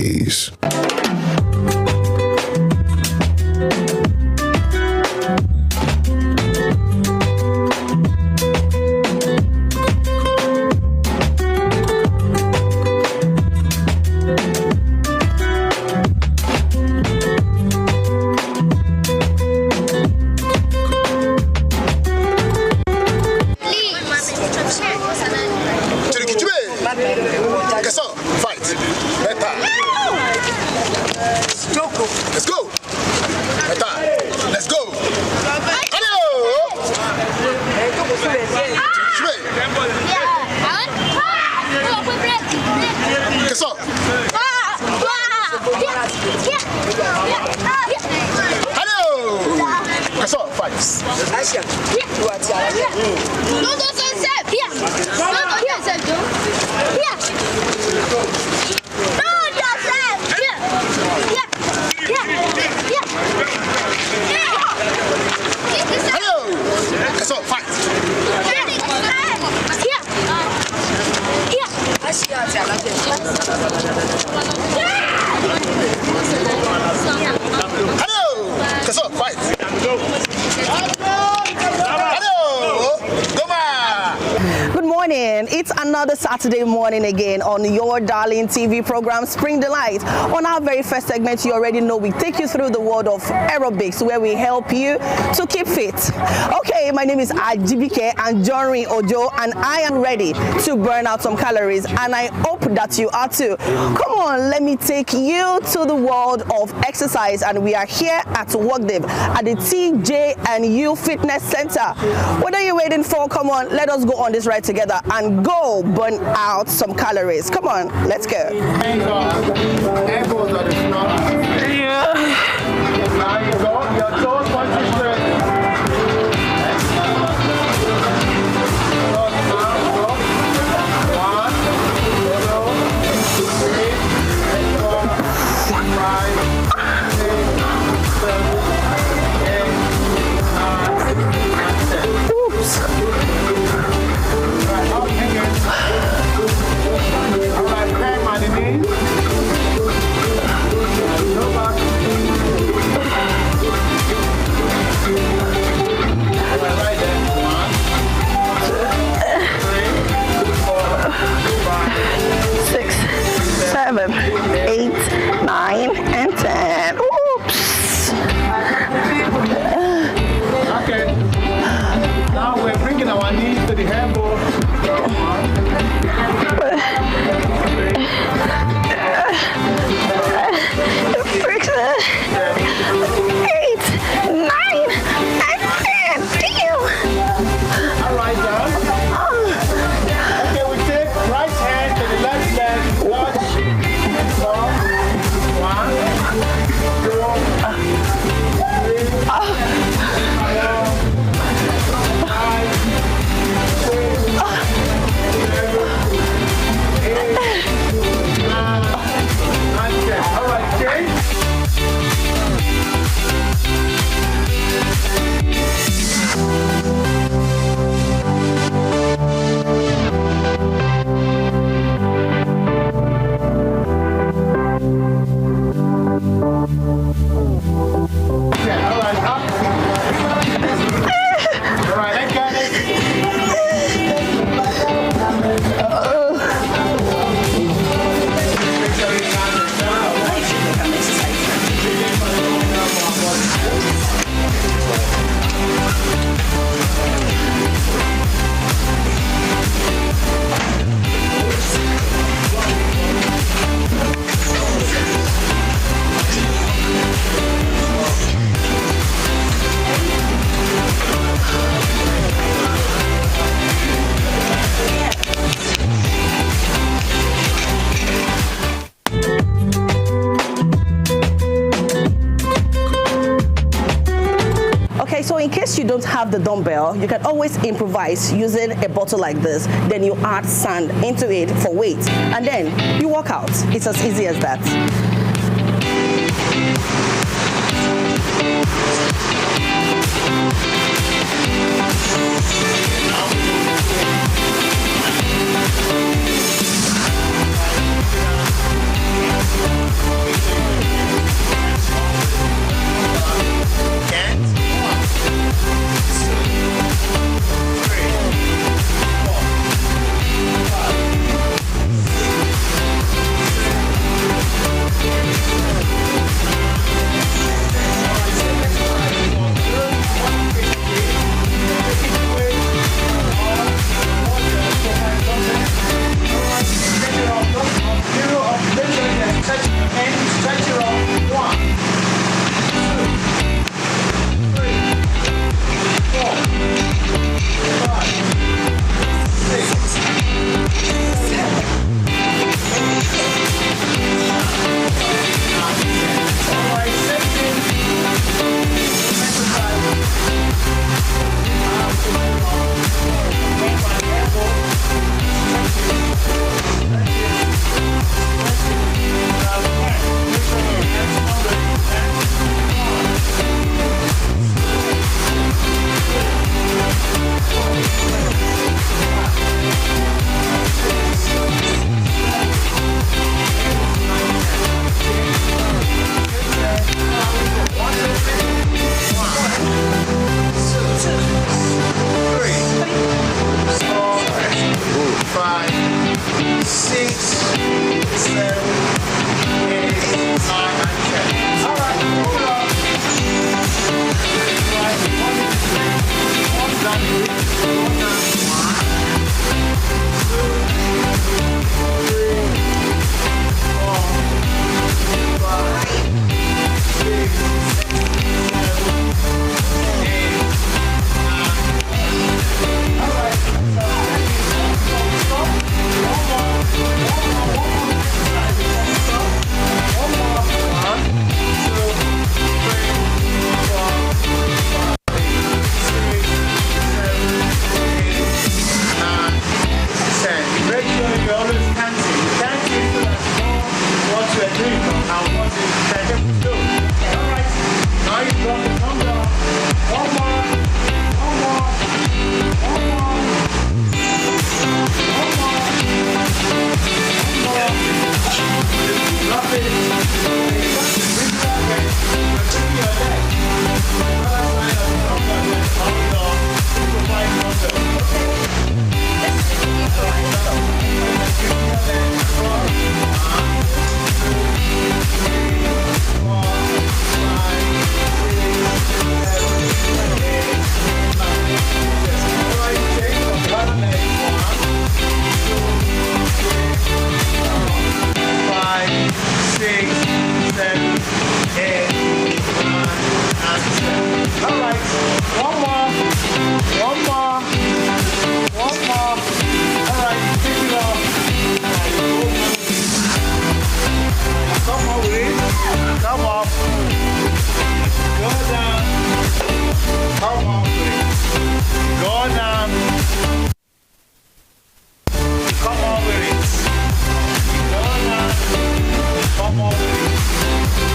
activities. Let's go. Let's go. It's another Saturday morning again on your darling TV program Spring Delight. On our very first segment, you already know we take you through the world of aerobics, where we help you to keep fit. Okay, my name is Ajibike and Johnny Ojo, and I am ready to burn out some calories, and I hope that you are too. Come on, let me take you to the world of exercise, and we are here at Workdev at the TJ&U Fitness Center. What are you waiting for? Come on, let us go on this ride together and go burn out some calories. Come on, let's go. So in case you don't have the dumbbell, you can always improvise using a bottle like this. Then you add sand into it for weight, and then you work out. It's as easy as that. Come up. Go down. Come on, please. Go down. Come on with it. Go down. Come on with it.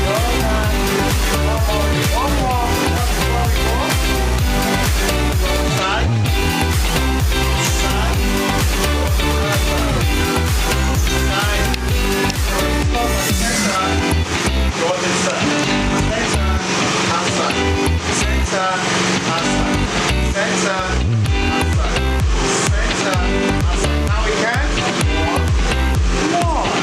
Go down. Come on with it. One more. Side. Side. Side. Center. Go inside. Center. Outside. Center. Outside. Center. Outside. Center. Outside. Now we can. One.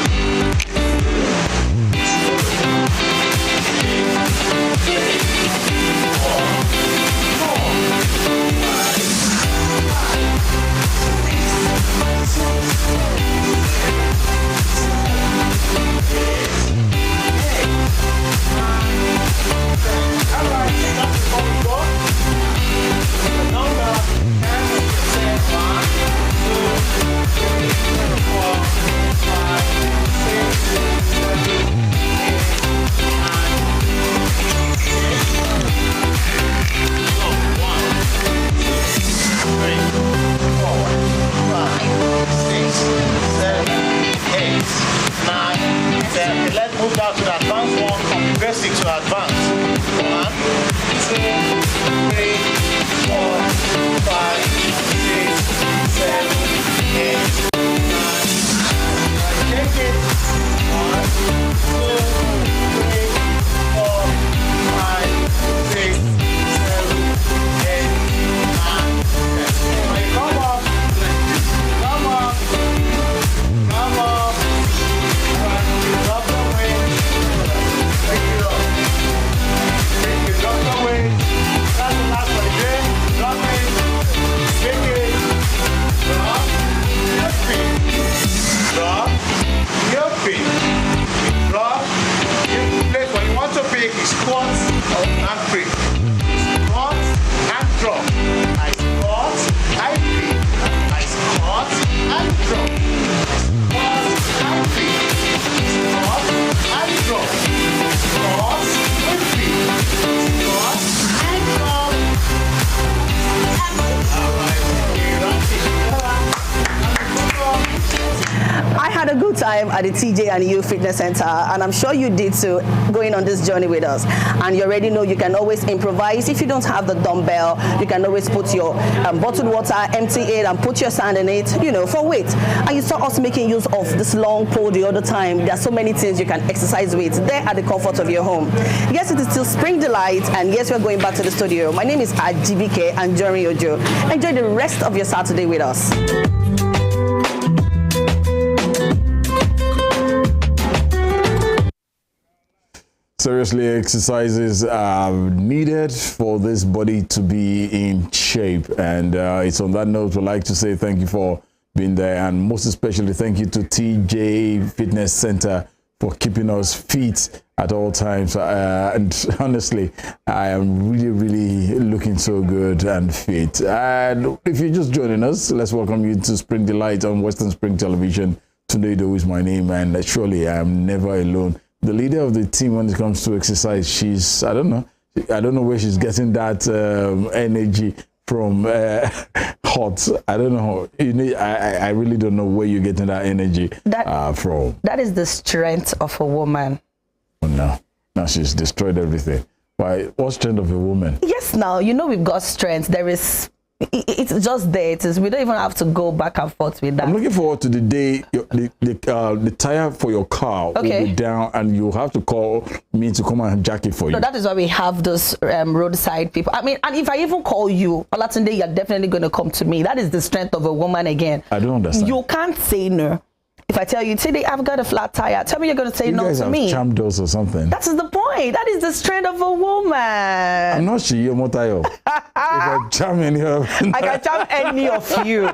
Let's move down to the advanced one from basic to advanced. 1, 2, 3, 4, 5, 6, 7, 8, 9. Take it. 1, 2, 3, 4, 5, 6, 7, 8, 9. Come on. Come on. Come on. Drop the weight. Take it up. Take it. Drop the weight. That's the last one again. Drop it. Take it. Drop your feet. Drop your feet. Drop your place where you want to pick is squat and free. Squat and drop. I squat, I pick. I squat and drop. Squat and pick. Squat and drop. Squat and pick. Squat and drop. Alright, I had a good time at the TJ and U Fitness Center, and I'm sure you did too, going on this journey with us. And you already know you can always improvise. If you don't have the dumbbell, you can always put your bottled water, empty it, and put your sand in it, for weight. And you saw us making use of this long pole the other time. There are so many things you can exercise with there at the comfort of your home. Yes, it is still Spring Delight, and yes, we're going back to the studio. My name is Ajibike and Jory Ojo. Enjoy the rest of your Saturday with us. Seriously, exercises are needed for this body to be in shape. And it's on that note, we'd like to say thank you for being there. And most especially, thank you to TJ Fitness Center for keeping us fit at all times. And honestly, I am really, really looking so good and fit. And if you're just joining us, let's welcome you to Spring Delight on Western Spring Television. Tunde Idowu is my name, and surely I am never alone. The leader of the team when it comes to exercise, she's, I don't know where she's getting that energy from. Hot. I don't know. I really don't know where you're getting that energy from. That is the strength of a woman. Oh, no. Now she's destroyed everything. Why? What strength of a woman? Yes, now, we've got strength. There is... It's just there. We don't even have to go back and forth with that. I'm looking forward to the day the tire for your car will be down and you have to call me to come and jack it for you. No, that is why we have those roadside people. I mean, and if I even call you, Olatunde, you're definitely going to come to me. That is the strength of a woman again. I don't understand. You can't say no. If I tell you, today I've got a flat tire, tell me you're going to say no to me. You guys have charm doors or something. That is the point. That is the strength of a woman. I'm not sure you're Motayo. If I charm any of I can charm any of you.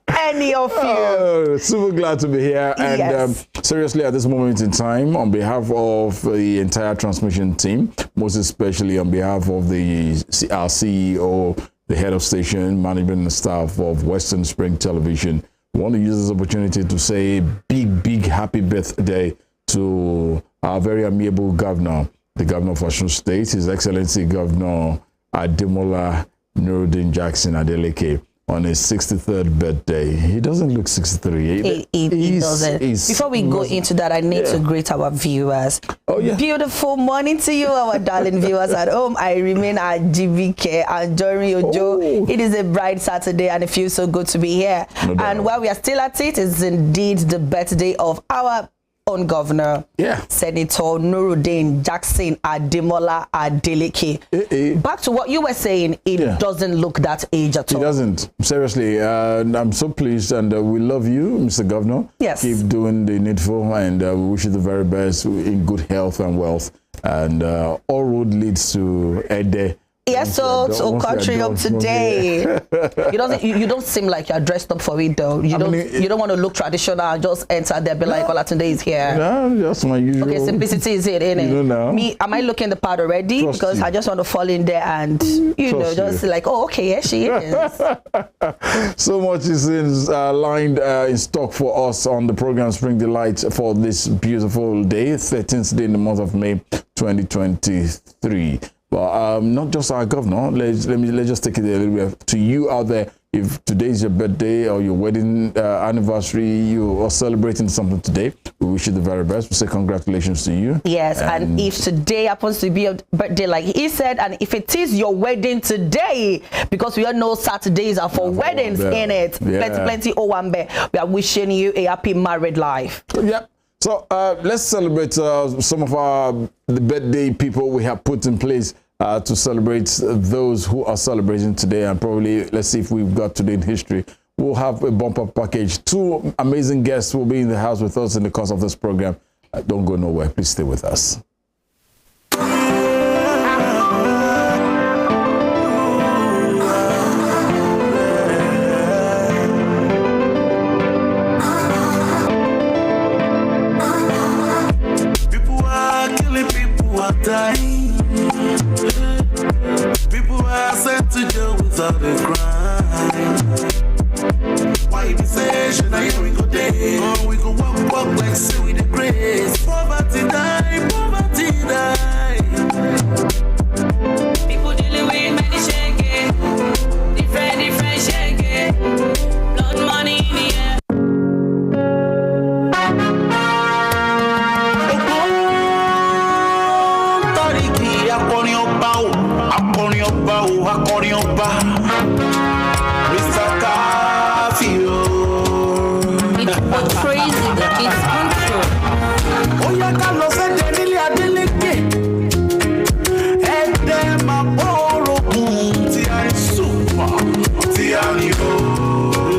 Any of you. Oh, super glad to be here. And yes. Seriously, at this moment in time, on behalf of the entire transmission team, most especially on behalf of our CEO, the head of station, management and staff of Western Spring Television, I want to use this opportunity to say big happy birthday to our very amiable governor, the governor of Osun State, His Excellency Governor Ademola Nuruddin Jackson Adeleke, on his 63rd birthday. He doesn't look 63. He doesn't. Before we go into that, I need to greet our viewers. Oh, yeah. Beautiful morning to you, our darling viewers at home. I remain at GVK and Jory Ojo. Oh. It is a bright Saturday and it feels so good to be here. No doubt. And while we are still at it, it's indeed the birthday of our own governor, Senator Nuruddin Jackson Ademola Adeleke. Back to what you were saying, it doesn't look that age at all. It doesn't. Seriously, I'm so pleased, and we love you, Mr. Governor. Yes. Keep doing the needful, and we wish you the very best in good health and wealth. And all road leads to Ede. Yes, so country up today. You don't seem like you're dressed up for it though. You don't want to look traditional and just enter there, be like, Olatunde is here. No, that's my usual. Okay, simplicity is it, innit? You know now. Me, am I looking the part already? Trust because you. I just want to fall in there and just like, oh, okay, yeah, she is. So much is lined in stock for us on the program Spring Delight for this beautiful day, 13th day in the month of May 2023. But not just our governor. Let's just take it a little bit to you out there. If today is your birthday or your wedding anniversary, you are celebrating something today, we wish you the very best. We say congratulations to you. Yes, and if today happens to be your birthday, like he said, and if it is your wedding today, because we all know Saturdays are for weddings in it. Plenty Owambe. We are wishing you a happy married life. Yep. So let's celebrate some of the birthday people we have put in place to celebrate those who are celebrating today, and probably let's see if we've got today in history. We'll have a bumper package. 2 amazing guests will be in the house with us in the course of this program. Don't go nowhere. Please stay with us. Dying. People are sent to jail without a crime. Why the session? I hear we go there. Oh, we go walk like say we the grace. Poverty die, poverty die. People dealing with many shaking, different shaking. Blood money in the air. Akọrin ọba, Mr. Kafio. It's crazy that it's untrue. Ó yá ká lọ sẹ́dẹ̀ nílé Adélékè. Ẹ̀dẹ̀ máa bọ́ orogún tí a ń sùpà, tí a ní o.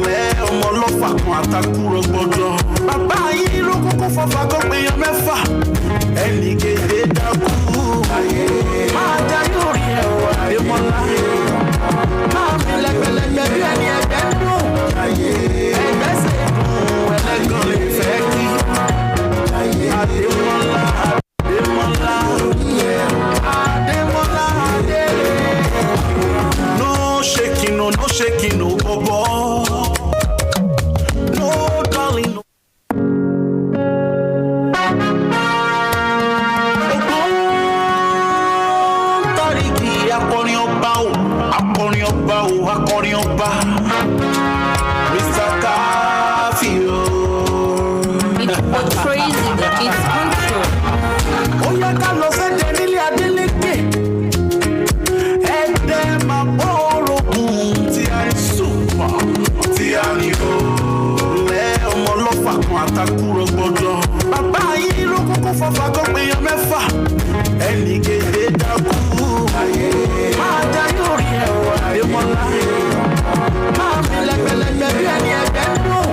Lẹ́ ọmọ ọlọ́fà kan àtàkùrọ̀ gbọ́dọ̀. Bàbá yìí ló kúkú fọ́fà tó péyàn mẹ́fà. Ẹnì kéde dákú. Máa já yóò rí ẹ̀rọ Adémọ́lá. Máa fi lẹ́gbẹ̀lẹ́gbẹ̀ bí ẹni ẹgbẹ́ dùn. Ẹgbẹ́ sì dùn ẹlẹ́gàn lè fẹ́ kí. Adémọ́lá, Adémọ́lá, Adémọ́lá, Adémọ́lá. No shaking, no bobo. No darling, no. Akọrin ọba, Mr. Kafio. It's crazy that it's untrue. Ó yá ká lọ sẹ́dẹ̀ nílé Adélékè. Ẹ̀dẹ̀ máa bọ́ orogún tí a ń sùpà, tí a ní o. Lẹ́ ọmọ ọlọ́fà kan àtàkùrọ̀ gbọ́dọ̀. Bàbá yìí ló kúkú fọ́fà tó péyàn mẹ́fà. Ẹnì kéde dákú. Máa já yóò rí ẹ̀rọ Adémọ́lá. Máa fi lẹ́gbẹ̀lẹ́gbẹ̀ bí ẹni ẹgbẹ́ dùn.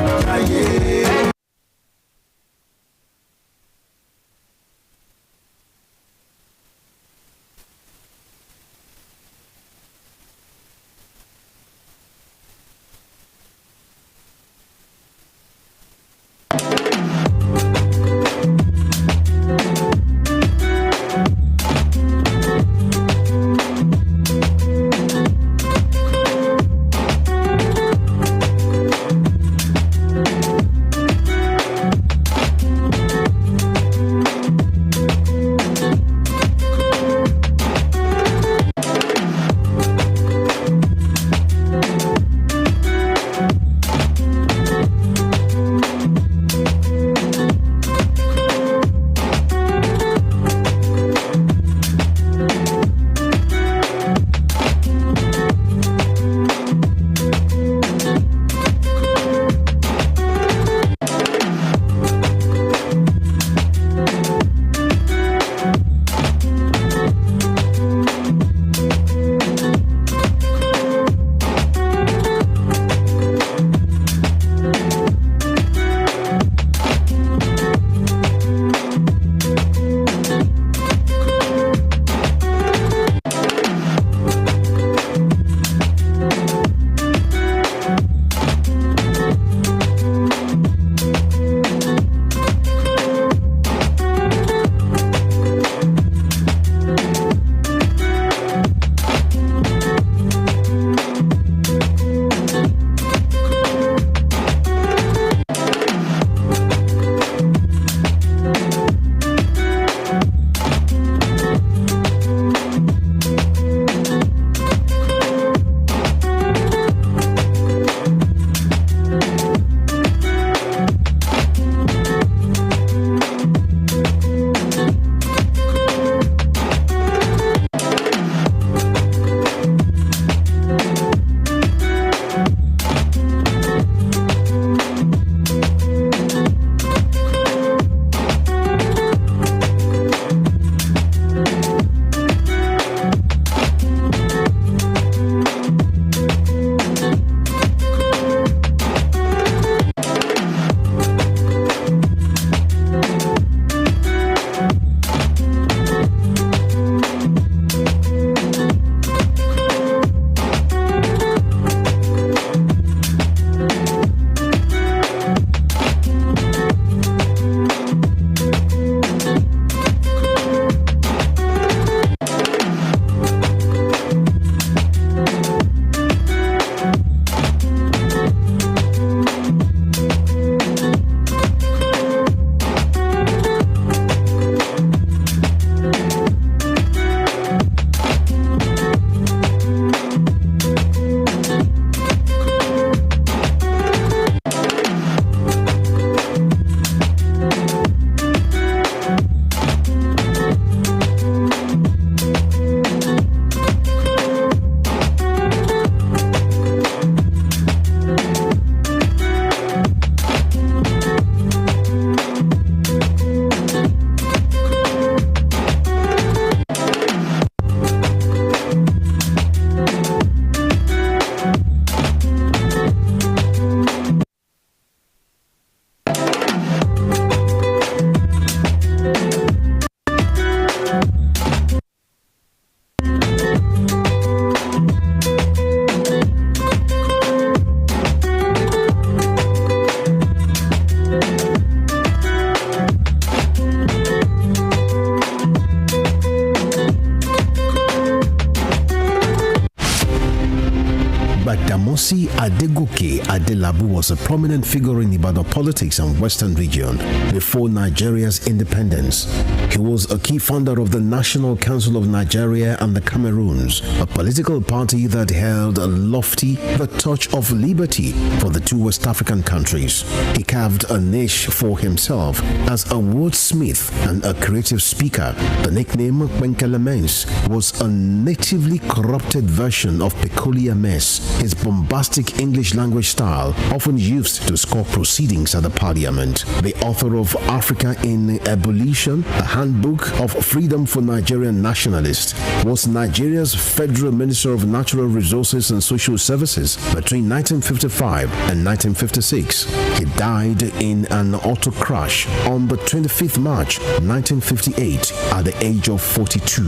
Badamasi Adegoke Adelabu was a prominent figure in Ibadan politics and Western region before Nigeria's independence. He was a key founder of the National Council of Nigeria and the Cameroons, a political party that held lofty the torch of liberty for the two West African countries. He carved a niche for himself as a wordsmith and a creative speaker. The nickname Kwenkele Mens was a natively corrupted version of peculiar mess, his bombastic English language style often used to score proceedings at the parliament. The author of Africa in Ebullition, a handbook of freedom for Nigerian nationalists, was Nigeria's Federal Minister of Natural Resources and Social Services between 1955 and 1956. He died in an auto crash on the 25th March 1958 at the age of 42.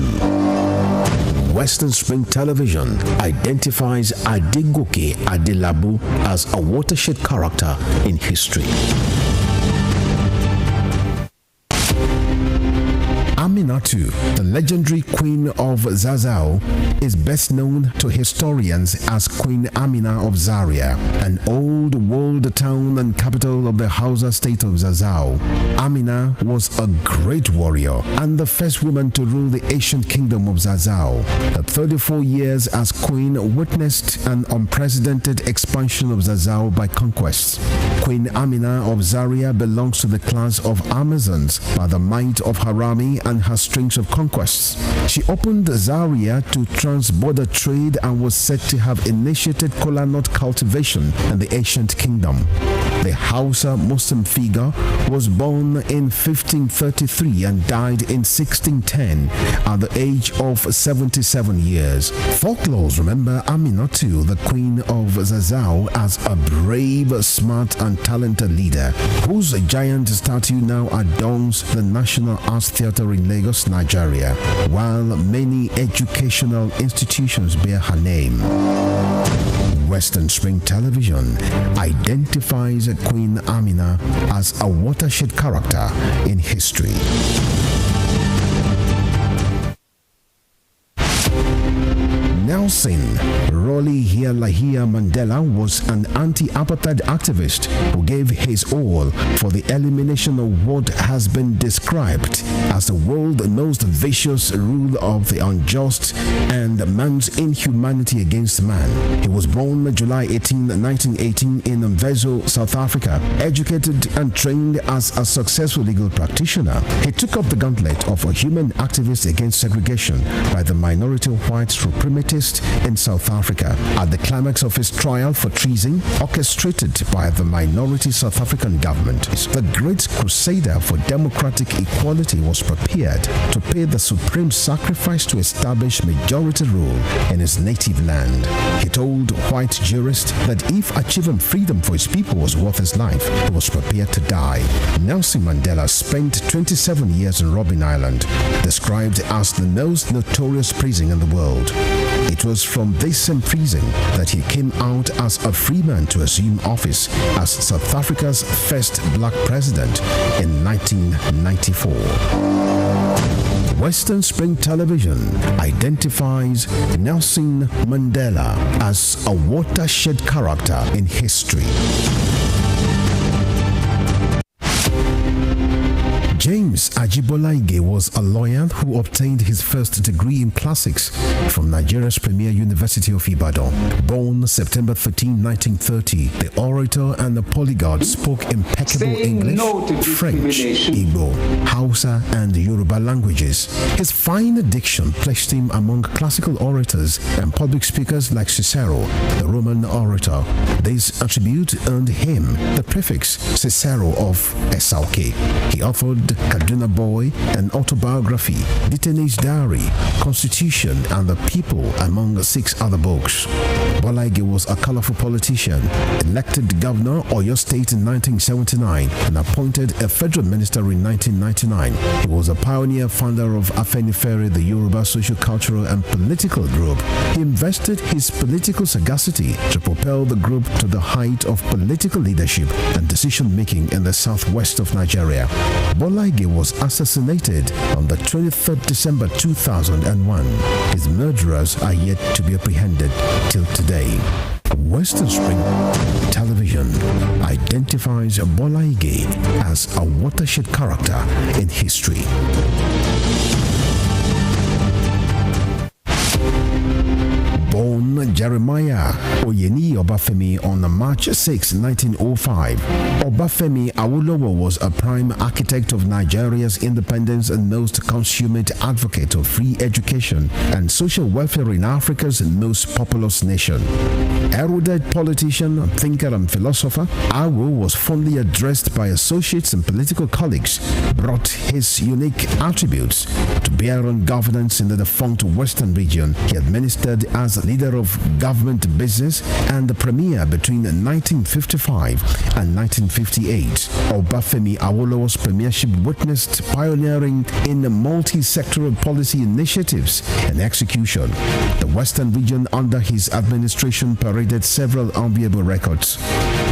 Western Spring Television identifies Adegoke Adelabu as a watershed character in history. Aminatu, the legendary Queen of Zazzau, is best known to historians as Queen Amina of Zaria, an old walled town and capital of the Hausa state of Zazzau. Amina was a great warrior and the first woman to rule the ancient kingdom of Zazzau. Her 34 years as queen witnessed an unprecedented expansion of Zazzau by conquests. Queen Amina of Zaria belongs to the class of Amazons by the might of Harami and her strings of conquests. She opened Zaria to trans-border trade and was said to have initiated kola nut cultivation in the ancient kingdom. The Hausa Muslim figure was born in 1533 and died in 1610 at the age of 77 years. Folklores remember Aminatu, the Queen of Zazzau, as a brave, smart and talented leader whose giant statue now adorns the National Arts Theatre in Lagos, Nigeria, while many educational institutions bear her name. Western Spring Television identifies Queen Amina as a watershed character in history. Nelson Rolihlahla Mandela was an anti-apartheid activist who gave his all for the elimination of what has been described as the world's most vicious rule of the unjust and man's inhumanity against man. He was born July 18, 1918 in Mvezo, South Africa, educated and trained as a successful legal practitioner. He took up the gauntlet of a human activist against segregation by the minority white suprematists in South Africa. At the climax of his trial for treason, orchestrated by the minority South African government, the great crusader for democratic equality was prepared to pay the supreme sacrifice to establish majority rule in his native land. He told white jurists that if achieving freedom for his people was worth his life, he was prepared to die. Nelson Mandela spent 27 years in Robben Island, described as the most notorious prison in the world. It was from this same prison that he came out as a free man to assume office as South Africa's first black president in 1994. Western Spring Television identifies Nelson Mandela as a watershed character in history. James Ajibolaige was a lawyer who obtained his first degree in classics from Nigeria's premier University of Ibadan. Born September 13, 1930, the orator and the polyglot spoke impeccable English, French, Igbo, Hausa, and Yoruba languages. His fine diction placed him among classical orators and public speakers like Cicero, the Roman orator. This attribute earned him the prefix Cicero of Esauke. He authored Kaduna Boy, an autobiography, The Teenage Diary, Constitution, and The People, among 6 other books. Bolaige was a colorful politician, elected governor of Oyo State in 1979 and appointed a federal minister in 1999. He was a pioneer founder of Afenifere, the Yoruba social, cultural, and political group. He invested his political sagacity to propel the group to the height of political leadership and decision-making in the southwest of Nigeria. Bolaige was assassinated on the 23rd December 2001. His murderers are yet to be apprehended till today. Western Spring Television identifies Bola Ige as a watershed character in history. Born Jeremiah Oyeni Obafemi on March 6, 1905, Obafemi Awolowo was a prime architect of Nigeria's independence and most consummate advocate of free education and social welfare in Africa's most populous nation. Erudite politician, thinker, and philosopher, Awo was fondly addressed by associates and political colleagues, brought his unique attributes to bear on governance in the defunct Western region. He administered as leader of government business and the premier between 1955 and 1958. Obafemi Awolowo's premiership witnessed pioneering in multi-sectoral policy initiatives and execution. The Western region under his administration paraded several enviable records.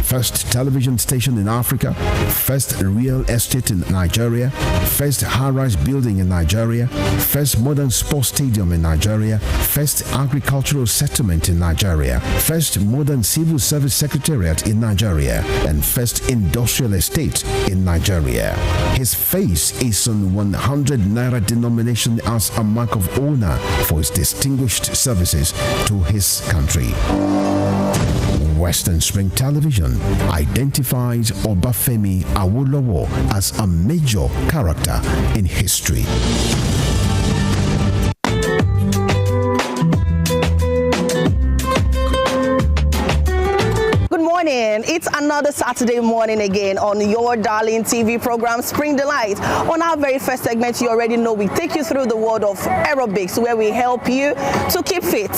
First television station in Africa, first real estate in Nigeria, first high-rise building in Nigeria, first modern sports stadium in Nigeria, first agricultural settlement in Nigeria, first modern civil service secretariat in Nigeria, and first industrial estate in Nigeria. His face is on 100 naira denomination as a mark of honor for his distinguished services to his country. Western Spring Television identifies Obafemi Awolowo as a major character in history. It's another Saturday morning again on your darling TV program Spring Delight. On our very first segment, you already know we take you through the world of aerobics, where we help you to keep fit.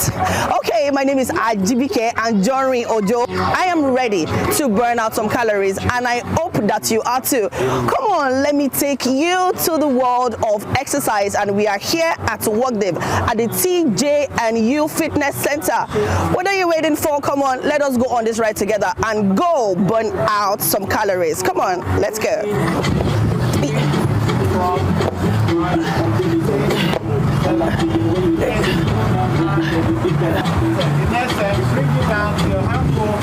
Okay, my name is Ajibike and Johnny Ojo. I am ready to burn out some calories, and I hope that you are too. Come on, let me take you to the world of exercise, and we are here at Workdev at the TJ&U Fitness Center. What are you waiting for? Come on, let us go on this ride together and go burn out some calories. Come on, let's go. Next time, bring it down to your handful,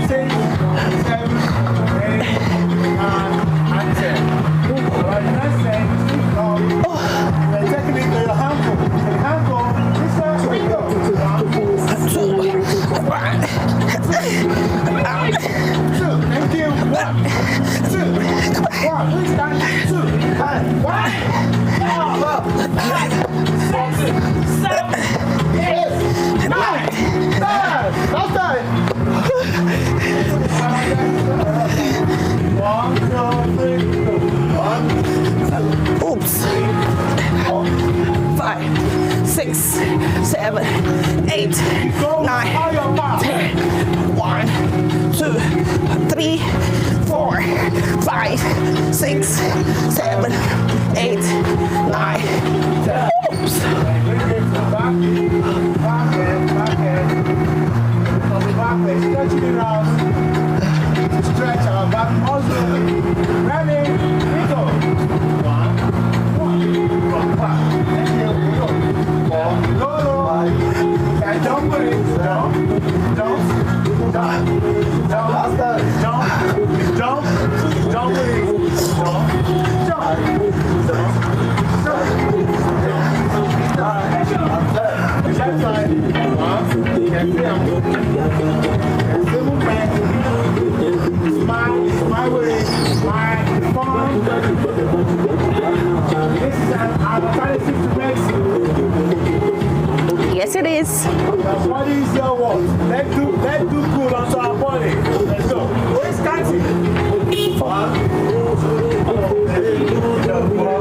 6, 7, Oops. 5, 6, 7, 8, 9, 10. 1, 2, 3, 4, 5, 6, 7, 8, 9. Oops. Stretch our back muscle. Ready? We go. 1, 2, 3, 4. And jump with it. Jump. Jump. Jump. Jump. Jump. Jump with it. Jump. Jump. Left side. 1. Smile with it. Smile. Form. This is an alternative to medicine. Yes, it is. Our body is your world. Let's do good onto our body. Let's go. Waist catching. 1, 2, 3, 4,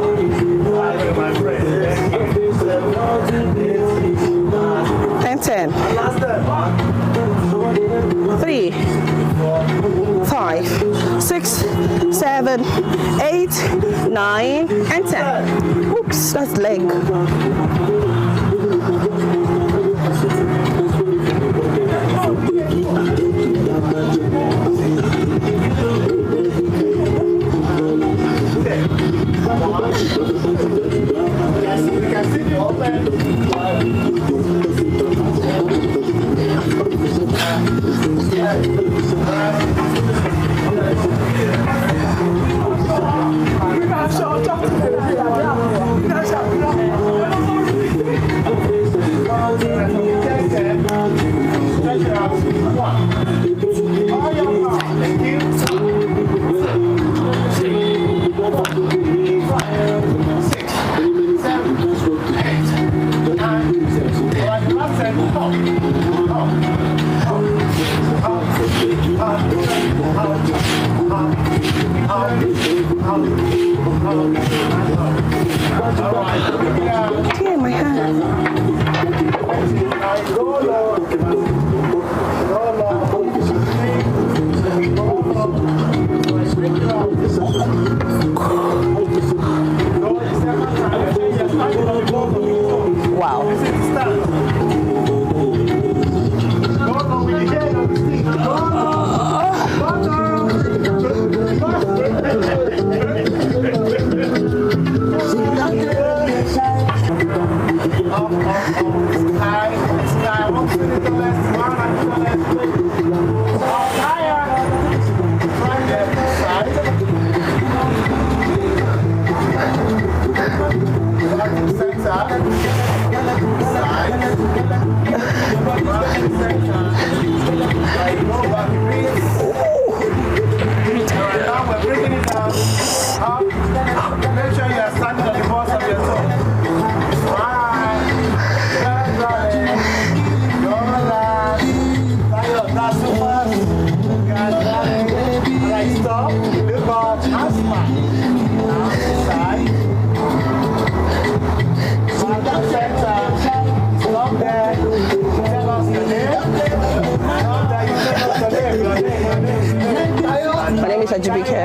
5, my friend. 10, 10. Last time. 3, 5, 6, 7, 8, 9, and 10. Oops, that's leg. You can see the open. Dear, my hand. Wow. Make sure you are standing on the balls of your toe. That's so fast. Alright, stop. Look out. And smile. Now, side. Back to center. Stop there. Tell us your name. Now that you tell us your name. My name is Ajibike.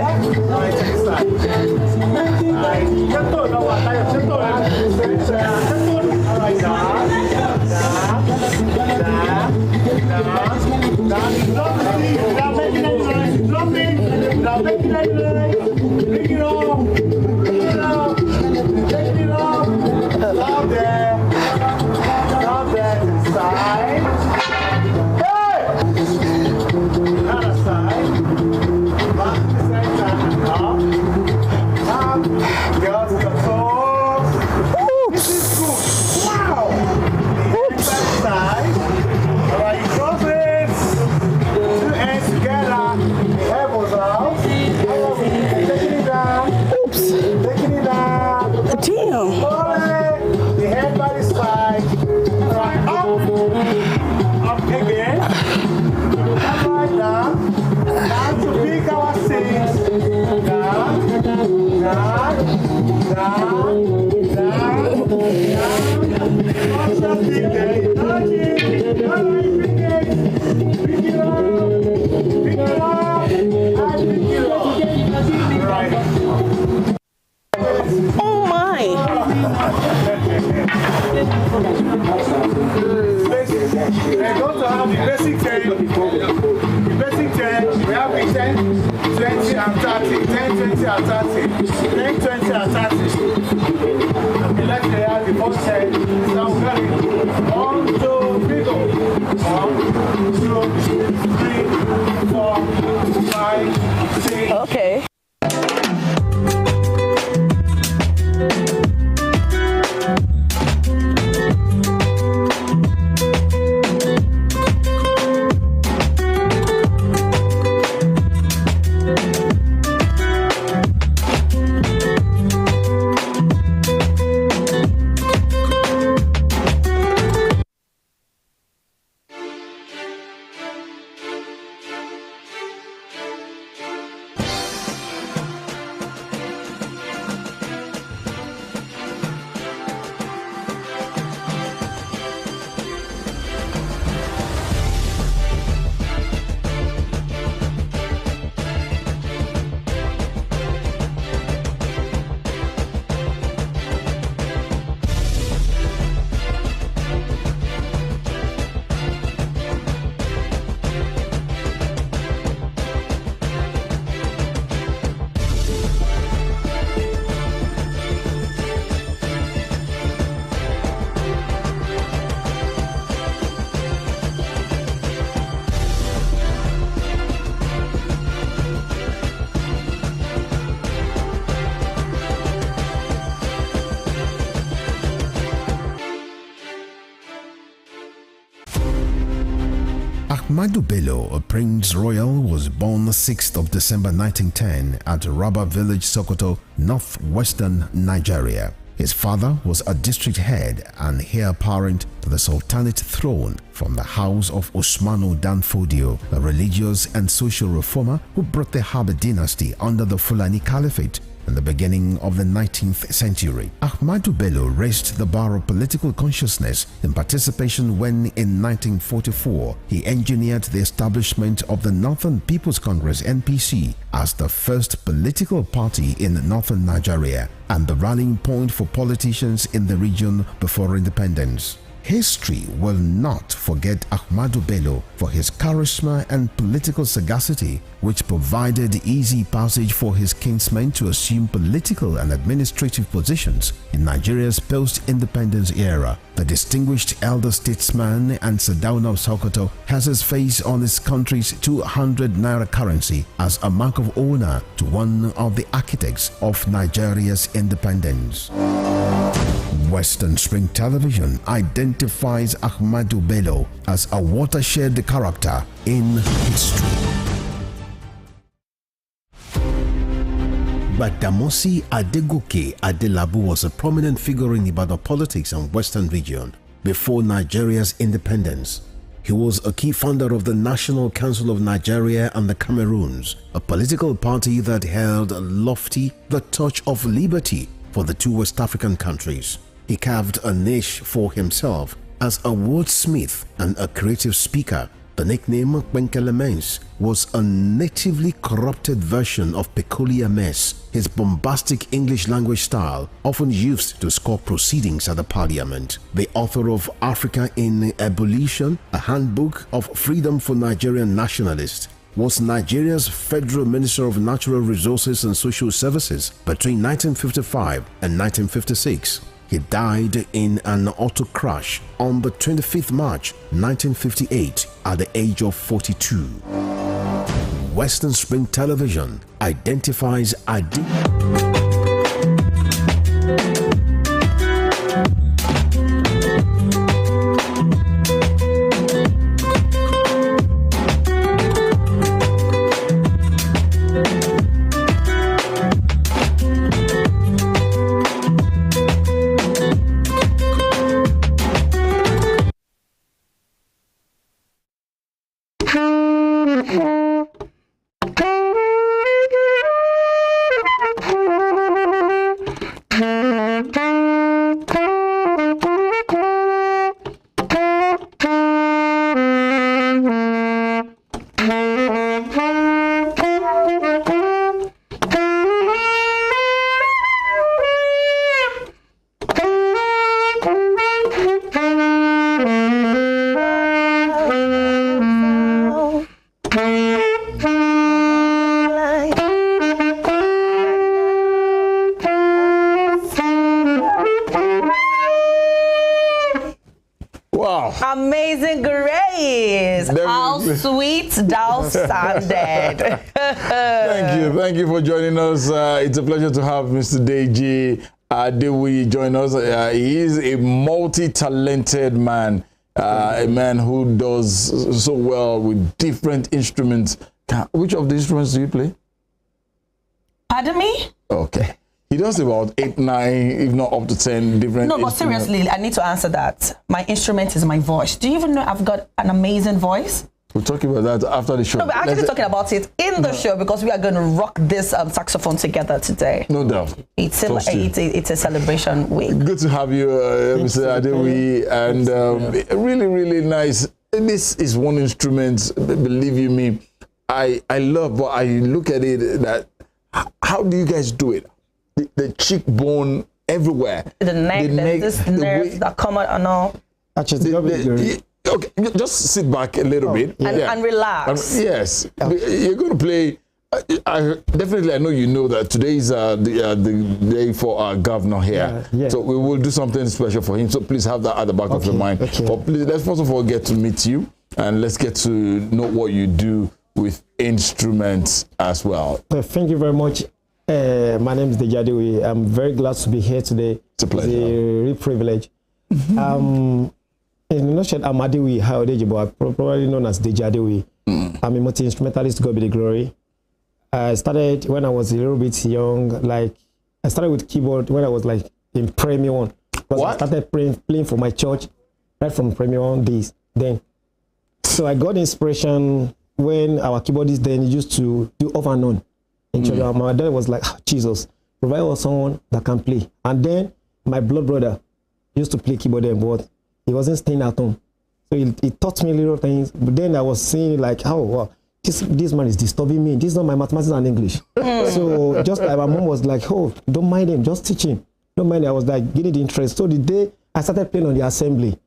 Alright, to the side. Alright, gentle. No, what? Gentle. Alright, down. Alright, you drop it. 2 hands together. The elbows out. Oh my! We're going to have the basic 10. The basic 10, we have the 10, 20 and 30. 10, 20 and 30. 10, 20 and 30. Okay, let's say have the first 10. Now we're going 1, 2, 3, go. 1, 2, 3, 4, 5, 6. Okay. Ahmadu Bello, a Prince Royal, was born 6th of December 1910 at Raba Village, Sokoto, northwestern Nigeria. His father was a district head and heir apparent to the Sultanate throne from the house of Usmanu Danfodio, a religious and social reformer who brought the Habib dynasty under the Fulani Caliphate in the beginning of the 19th century. Ahmadu Bello raised the bar of political consciousness in participation when, in 1944, he engineered the establishment of the Northern People's Congress (NPC) as the first political party in northern Nigeria and the rallying point for politicians in the region before independence. History will not forget Ahmadu Bello for his charisma and political sagacity, which provided easy passage for his kinsmen to assume political and administrative positions in Nigeria's post-independence era. The distinguished elder statesman and Sardauna of Sokoto has his face on his country's 200 naira currency as a mark of honor to one of the architects of Nigeria's independence. Western Spring Television identifies Ahmadu Bello as a watershed character in history. Badamasi Adegoke Adelabu was a prominent figure in Ibadan politics and Western region before Nigeria's independence. He was a key founder of the National Council of Nigeria and the Cameroons, a political party that held lofty the torch of liberty for the two West African countries. He carved a niche for himself as a wordsmith and a creative speaker. The nickname Kwenkelemens was a natively corrupted version of peculiar mess, his bombastic English language style often used to score proceedings at the parliament. The author of Africa in Ebullition, a handbook of freedom for Nigerian nationalists, was Nigeria's Federal Minister of Natural Resources and Social Services between 1955 and 1956. He died in an auto crash on the 25th March 1958 at the age of 42. Western Spring Television identifies Wow. Amazing grace. How sweet thou sounded. Thank you for joining us. It's a pleasure to have Mr. Deji Adewi join us. He is a multi-talented man, a man who does so well with different instruments. Which of the instruments do you play? Pardon me? Okay. He does about 8, 9, if not up to 10 different No, but instruments. seriously, I need to answer that. My instrument is my voice. Do you even know I've got an amazing voice? We'll talk about that after the show. No, we're actually talking about it in the show because we are going to rock this saxophone together today. No doubt. It's a celebration week. Good to have you, Mr. Adewi, and really, really nice. This is one instrument, believe you me, I love, but I look at it that, how do you guys do it? The cheekbone everywhere. The neck, this nerves that come out and all. Okay, just sit back a little bit and relax. Yes, you're going to play. I know you know that today is the day for our governor here. Yeah. So we will do something special for him. So please have that at the back of your mind. Okay. But please, let's first of all get to meet you and let's get to know what you do with instruments as well. Thank you very much. My name is Deji Adewi. I'm very glad to be here today. It's a pleasure. It's a real privilege. In a nutshell, I'm Adewi Hayodeji, but I'm probably known as Deji Adewi. I'm a multi-instrumentalist, God be the glory. I started when I was a little bit young. Like, I started with keyboard when I was like in Primary 1. Because I started playing for my church right from Primary 1 days then. So I got inspiration when our keyboardist then used to do off and on. In church, my dad was like, Jesus, provide us someone that can play. And then my blood brother used to play keyboard then, but he wasn't staying at home. So he taught me little things. But then I was seeing like, oh, wow, this man is disturbing me. This is not my mathematics and English. So just like my mom was like, oh, don't mind him, just teach him. Don't mind him. I was like getting the interest. So the day I started playing on the assembly,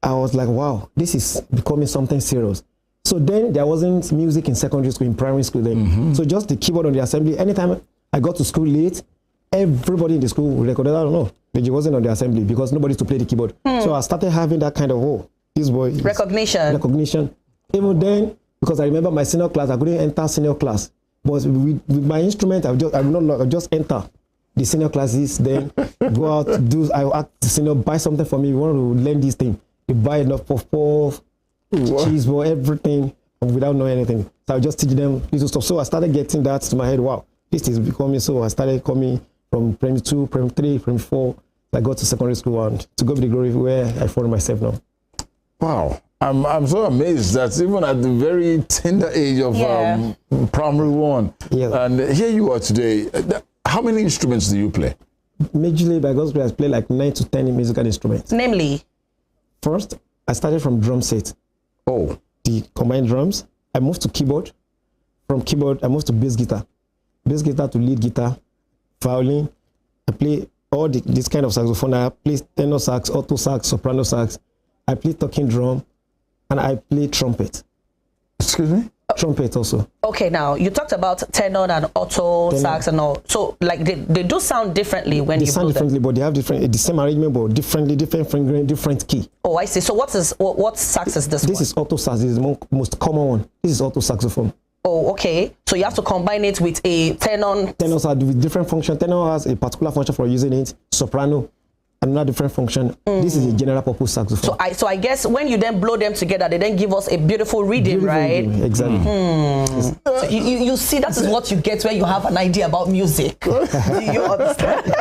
I was like, wow, this is becoming something serious. So then there wasn't music in secondary school, in primary school then. So just the keyboard on the assembly. Anytime I got to school late, everybody in the school recorded, I don't know, Deji wasn't on the assembly because nobody to play the keyboard. So I started having that kind of, this boy. Recognition. Even then, because I remember my senior class, I couldn't enter senior class. But with my instrument, I would just enter the senior classes, then go out, I ask the senior, buy something for me, you want to learn this thing. You buy enough puff, cheese, everything without knowing anything. So I just teach them little stuff. So I started getting that to my head. Wow, this is becoming. So I started coming from Primary 2, Primary 3, Primary 4. I got to secondary school and to go to the glory where I found myself now. Wow, I'm so amazed that even at the very tender age of Primary 1, and here you are today. How many instruments do you play? Majorly by God's grace, I play like 9 to 10 musical instruments. Namely? First, I started from drum set. The combined drums. I moved to keyboard. From keyboard, I moved to bass guitar. Bass guitar to lead guitar, violin. I play all this kind of saxophone. I play tenor sax, alto sax, soprano sax. I play talking drum, and I play trumpet. Excuse me? Trumpet also. Okay, now you talked about tenor and alto sax and all. So, like, they do sound differently when you sound differently, but they have the same arrangement, but different finger, different key. Oh, I see. So what sax is this one? This is alto sax. This is the most common one. This is alto saxophone. Oh, okay. So you have to combine it with a tenor. Tenors are with different function. Tenor has a particular function for using it. Soprano, another different function. This is a general purpose saxophone. So I guess when you then blow them together, they then give us a beautiful rhythm, right? Exactly. So you see, that is what you get when you have an idea about music. Do you understand?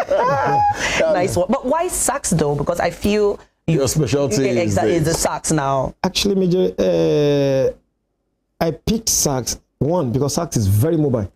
Nice one. But why sax though? Because I feel your specialty is the sax now. Actually, Major, I picked sax because sax is very mobile.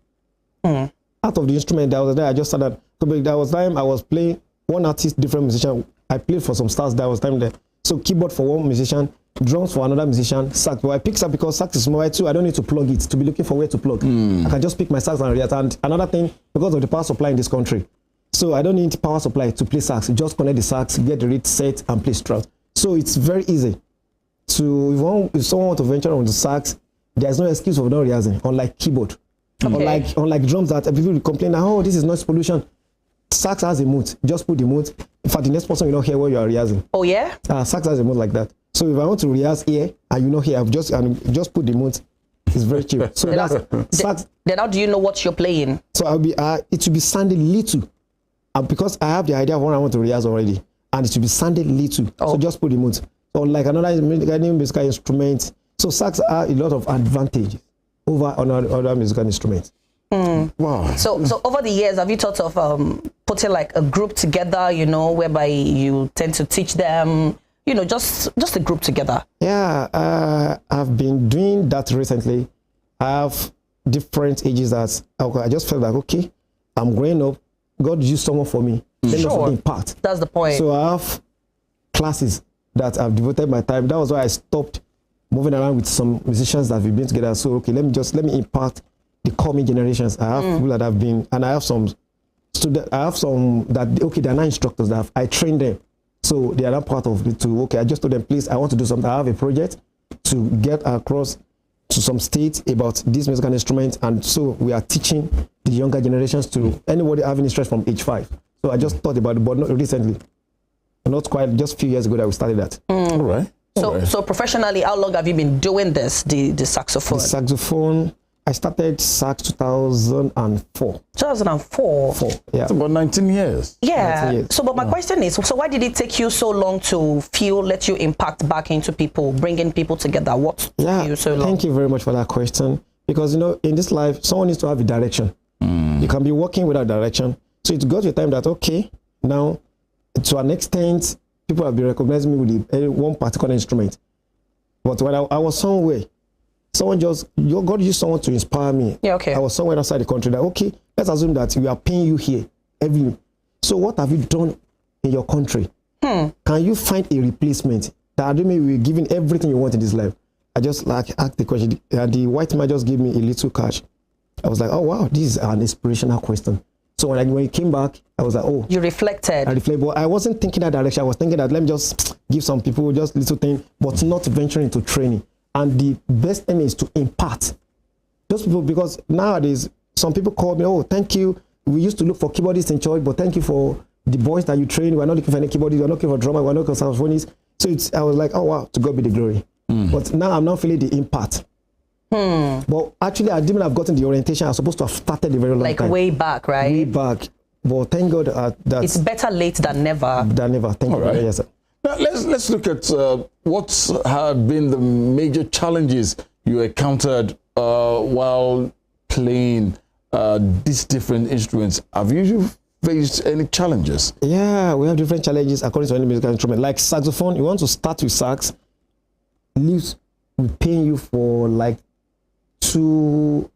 Out of the instrument that was there, I just started. That was time I was playing one artist, different musician. I played for some stars that was time there. So keyboard for one musician, drums for another musician, sax. But I picked sax because sax is mobile too. I don't need to plug it to be looking for where to plug. I can just pick my sax and react. And another thing, because of the power supply in this country, so I don't need power supply to play sax. Just connect the sax, get the reed set, and play strut. So it's very easy. So if someone wants to venture on the sax, there's no excuse for not rehearsing, unlike keyboard. Unlike drums that people will complain, oh, this is noise pollution. Sax has a mute. Just put the mute, In fact, the next person will not hear what you are rehearsing. Oh yeah. Sax has a mode like that. So if I want to rehearse here and you not hear, I've just put the mode. It's very cheap. So that's sax. Then how do you know what you're playing? So I'll be it will be sounding little, because I have the idea of what I want to rehearse already, and it will be sounding little. So just put the mode. So like another musical instrument. So sax are a lot of advantage over other musical instruments. Wow. So over the years, have you thought of putting like a group together, you know, whereby you tend to teach them, you know, just a group together? Yeah, I've been doing that recently. I have different ages that I just felt like, okay, I'm growing up. God used someone for me. Let me also impart. That's the point. So I have classes that I've devoted my time. That was why I stopped moving around with some musicians that we've been together. So okay, let me impart the coming generations. I have people that have been, and I have some students. I have some that they're not instructors that I trained them, so they are not part of it too. Okay, I just told them, please, I want to do something. I have a project to get across to some states about this musical instrument, and so we are teaching the younger generations to anybody having interest from age 5. So I just thought about it, but not recently, not quite, just a few years ago that we started that. All right. So professionally, how long have you been doing this, the saxophone? The saxophone, I started sax 2004. 2004? Yeah. It's about 19 years. Yeah. 19 years. So, but my question is, so why did it take you so long to let you impact back into people, bringing people together? What took you so long? Thank you very much for that question. Because, you know, in this life, someone needs to have a direction. You can be working without direction. So it got to a time that, okay, now, to an extent, people have been recognizing me with one particular instrument. But when I was somewhere, God used someone to inspire me. Yeah, okay. I was somewhere outside the country that, okay, let's assume that we are paying you here every. So what have you done in your country? Can you find a replacement that I don't mean we're giving everything you want in this life? I just asked the question, and the white man just gave me a little cash. I was like, oh wow, this is an inspirational question. So when he came back, I was like, oh. You reflected. I reflected, but I wasn't thinking that direction. I was thinking that let me just give some people just little thing, but not venturing into training. And the best thing is to impart. Those people, because nowadays, some people call me, oh, thank you. We used to look for keyboardists in church, but thank you for the boys that you train. We're not looking for any keyboardists. We're not looking for drummer. We're not looking for saxophonists. So I was like, oh, wow, to God be the glory. But now I'm not feeling the impact. But actually, I didn't have gotten the orientation. I was supposed to have started a very long time. Like way back, right? Way back. But thank God that it's better late than never. Than never. Thank you. Right. Yes, sir. Now, let's look at what have been the major challenges you encountered while playing these different instruments. Have you faced any challenges? Yeah, we have different challenges according to any musical instrument. Like saxophone, you want to start with sax, leaves will paying you for like 2-3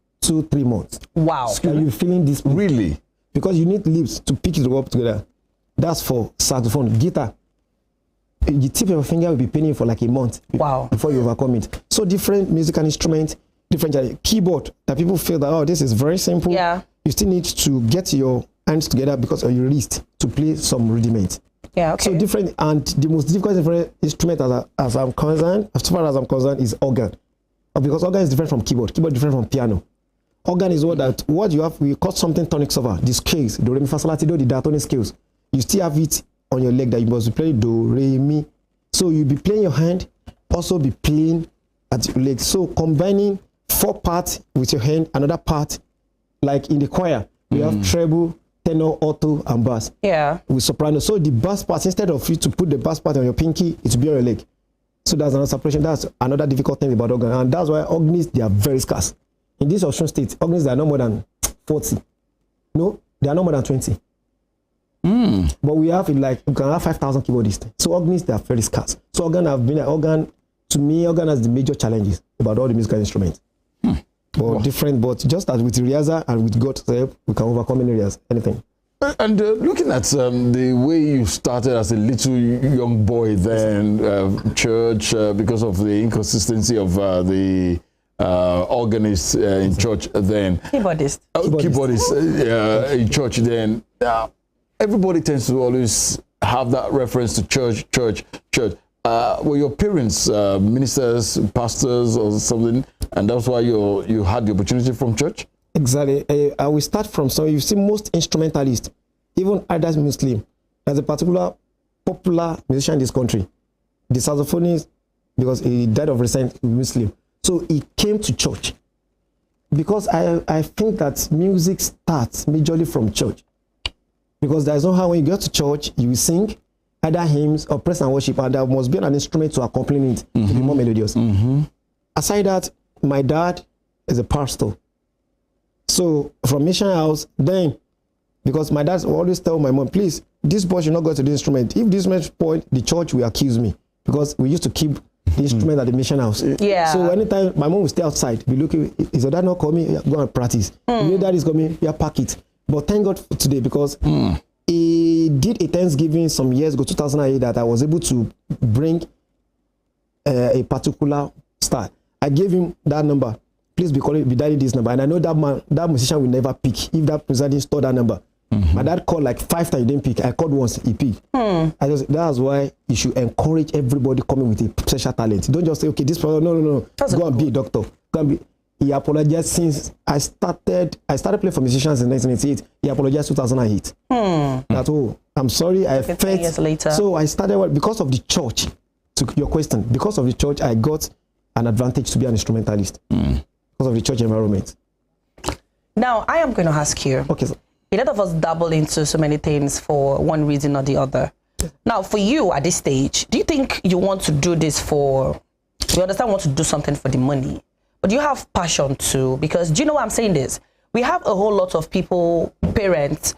months. Wow. So you're feeling this Really? because you need leaves to pick it up together. That's for saxophone. Guitar, the tip of your finger will be paining you for like a month. Wow. Before you overcome it. So different musical instruments, different keyboard that people feel that, oh, this is very simple. Yeah. You still need to get your hands together because of your wrist to play some rudiments. Yeah, okay. So different, and the most difficult instrument as I'm concerned, as far as I'm concerned, is organ. Because organ is different from keyboard. Keyboard is different from piano. Organ is what you have, we call something tonic solver, the scales, do, re, mi, fa, sol, la, ti, do, the diatonic scales. You still have it on your leg that you must play do, re, mi. So you'll be playing your hand, also be playing at your leg. So combining 4 parts with your hand, another part, like in the choir, we have treble, tenor, alto, and bass. Yeah. With soprano. So the bass part, instead of you to put the bass part on your pinky, it will be on your leg. So that's another separation. That's another difficult thing about organ. And that's why organists, they are very scarce. In this Osun state, organists are no more than 40. No, they are no more than 20. But we have we can have 5,000 keyboardists. So organists, they are very scarce. So organ to me, organ has the major challenges about all the musical instruments. But different, but just as with rehearsal and with God's help, we can overcome any areas, anything. And looking at the way you started as a little young boy then, church, because of the inconsistency of the organist in church then. Keyboardist. Keyboardist in church then. Everybody tends to always have that reference to church. Were your parents ministers, pastors or something, and that's why you had the opportunity from church? Exactly. I will start from, so you see most instrumentalists, even others Muslim, There's a particular popular musician in this country, the saxophonist, because he died of recent Muslim. So he came to church. Because I think that music starts majorly from church. Because there's no how when you go to church, you sing either hymns or praise and worship, and there must be an instrument to accompany it to be more melodious. Aside that, my dad is a pastor. So from mission house, then, because my dad always tell my mom, please, this boy should not go to the instrument. If this instrument spoiled, the church will accuse me. Because we used to keep the instrument at the mission house. Yeah. So anytime my mom will stay outside, be looking, is your dad not coming? Yeah, go and practice. If your dad is coming, yeah, pack it. But thank God for today, because he did a Thanksgiving some years ago, 2008, that I was able to bring a particular star. I gave him that number. Please be dialing this number. And I know that man, that musician will never pick if that musician didn't store that number. My dad called like 5 times, he didn't pick. I called once, he picked. That's why you should encourage everybody coming with a special talent. Don't just say, okay, this person, no. Go and be a doctor. Go and be. He apologized since I started playing for musicians in 1988. He apologized 2008. That, oh, I'm sorry, I felt. 10 years later. So I started because of the church. To your question, because of the church, I got an advantage to be an instrumentalist. Because of the church environment. Now, I am going to ask you. Okay, sir. A lot of us dabble into so many things for one reason or the other. Now, for you at this stage, do you think you want to do this for, we understand you want to do something for the money, but you have passion too? Because do you know why I'm saying this? We have a whole lot of people, parents,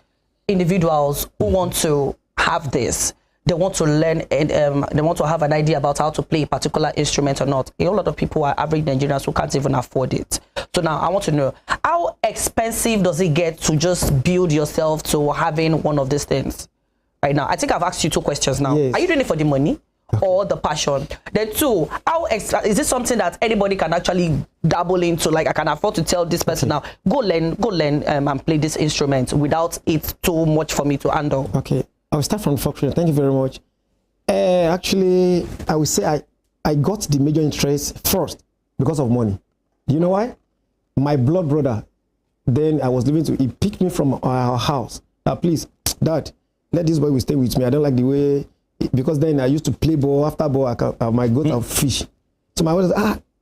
individuals who want to have this. They want to learn and they want to have an idea about how to play a particular instrument or not. A whole lot of people are average Nigerians who can't even afford it. So now I want to know, how expensive does it get to just build yourself to having one of these things? Right now, I think I've asked you 2 questions now. Yes. Are you doing it for the money or the passion? Then 2, is this something that anybody can actually dabble into? Like, I can afford to tell this person now, go learn and play this instrument without it too much for me to handle. Okay. I'll start from the function. Thank you very much. Actually, I would say I got the major interest first because of money. Do you know why? My blood brother, then I was living to, he picked me from our house. Please, Dad, let this boy will stay with me. I don't like the way, because then I used to play ball. After ball, I might go to fish. So my mother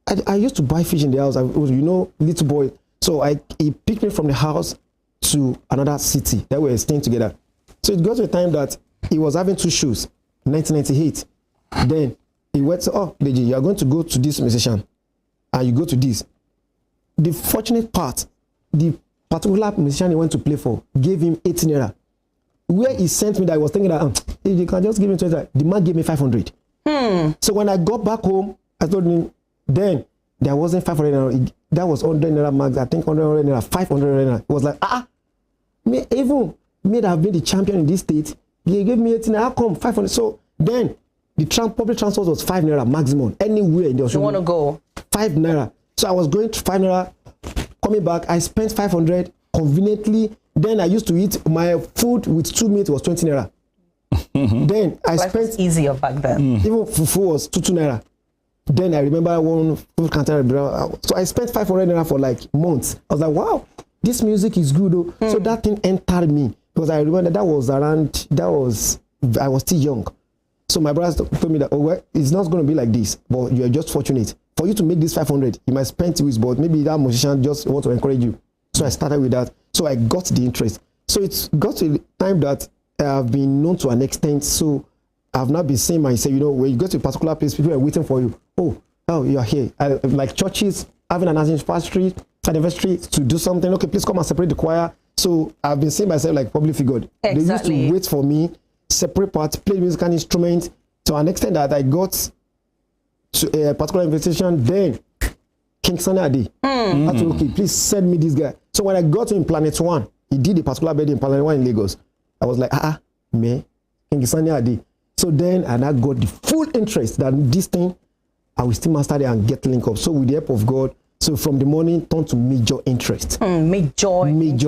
said, I used to buy fish in the house. I was, little boy. So he picked me from the house to another city that we were staying together. So it got to a time that he was having 2 shows, 1998. Then he went to, oh, Deji, you are going to go to this musician, and you go to this. The fortunate part, the particular musician he went to play for gave him 18 naira. Where he sent me that, I was thinking that, you can just give me 20. The man gave me 500. So when I got back home, I told him, then there wasn't 500 naira. That was 100 naira max. I think 100 naira, 500 naira. It was like, even me that have been the champion in this state, he gave me 18 naira. How come 500? So then the public transport was 5 naira maximum anywhere in the You want to go? 5 naira. So I was going to 5 naira, coming back. I spent 500 conveniently. Then I used to eat my food with 2 meat was 20 naira. Then I Life spent was easier back then. even fufu was 2 naira. Then I remember one food canteen. So I spent 500 naira for like months. I was like, wow, this music is good though. So that thing entered me. Because I remember I was still young. So my brother told me that, oh, well, it's not going to be like this, but you are just fortunate. For you to make this 500, you might spend 2 weeks, but maybe that musician just want to encourage you. So I started with that. So I got the interest. So it's got to the time that I've been known to an extent. So I've not been saying myself, when you go to a particular place, people are waiting for you. Oh, you are here. Like churches having an anniversary to do something. Okay, please come and separate the choir. So I've been seeing myself like public figure. Exactly. They used to wait for me, separate parts, play musical instruments to an extent that I got to a particular invitation. Then King Sunny Ade, I told, okay, please send me this guy. So when I got to him, Planet One, he did a particular birthday in Planet One in Lagos. I was like, man, King Sunny Ade. So then I got the full interest that this thing, I will still master it and get linked up. So with the help of God, so from the morning, turned to major interest. Major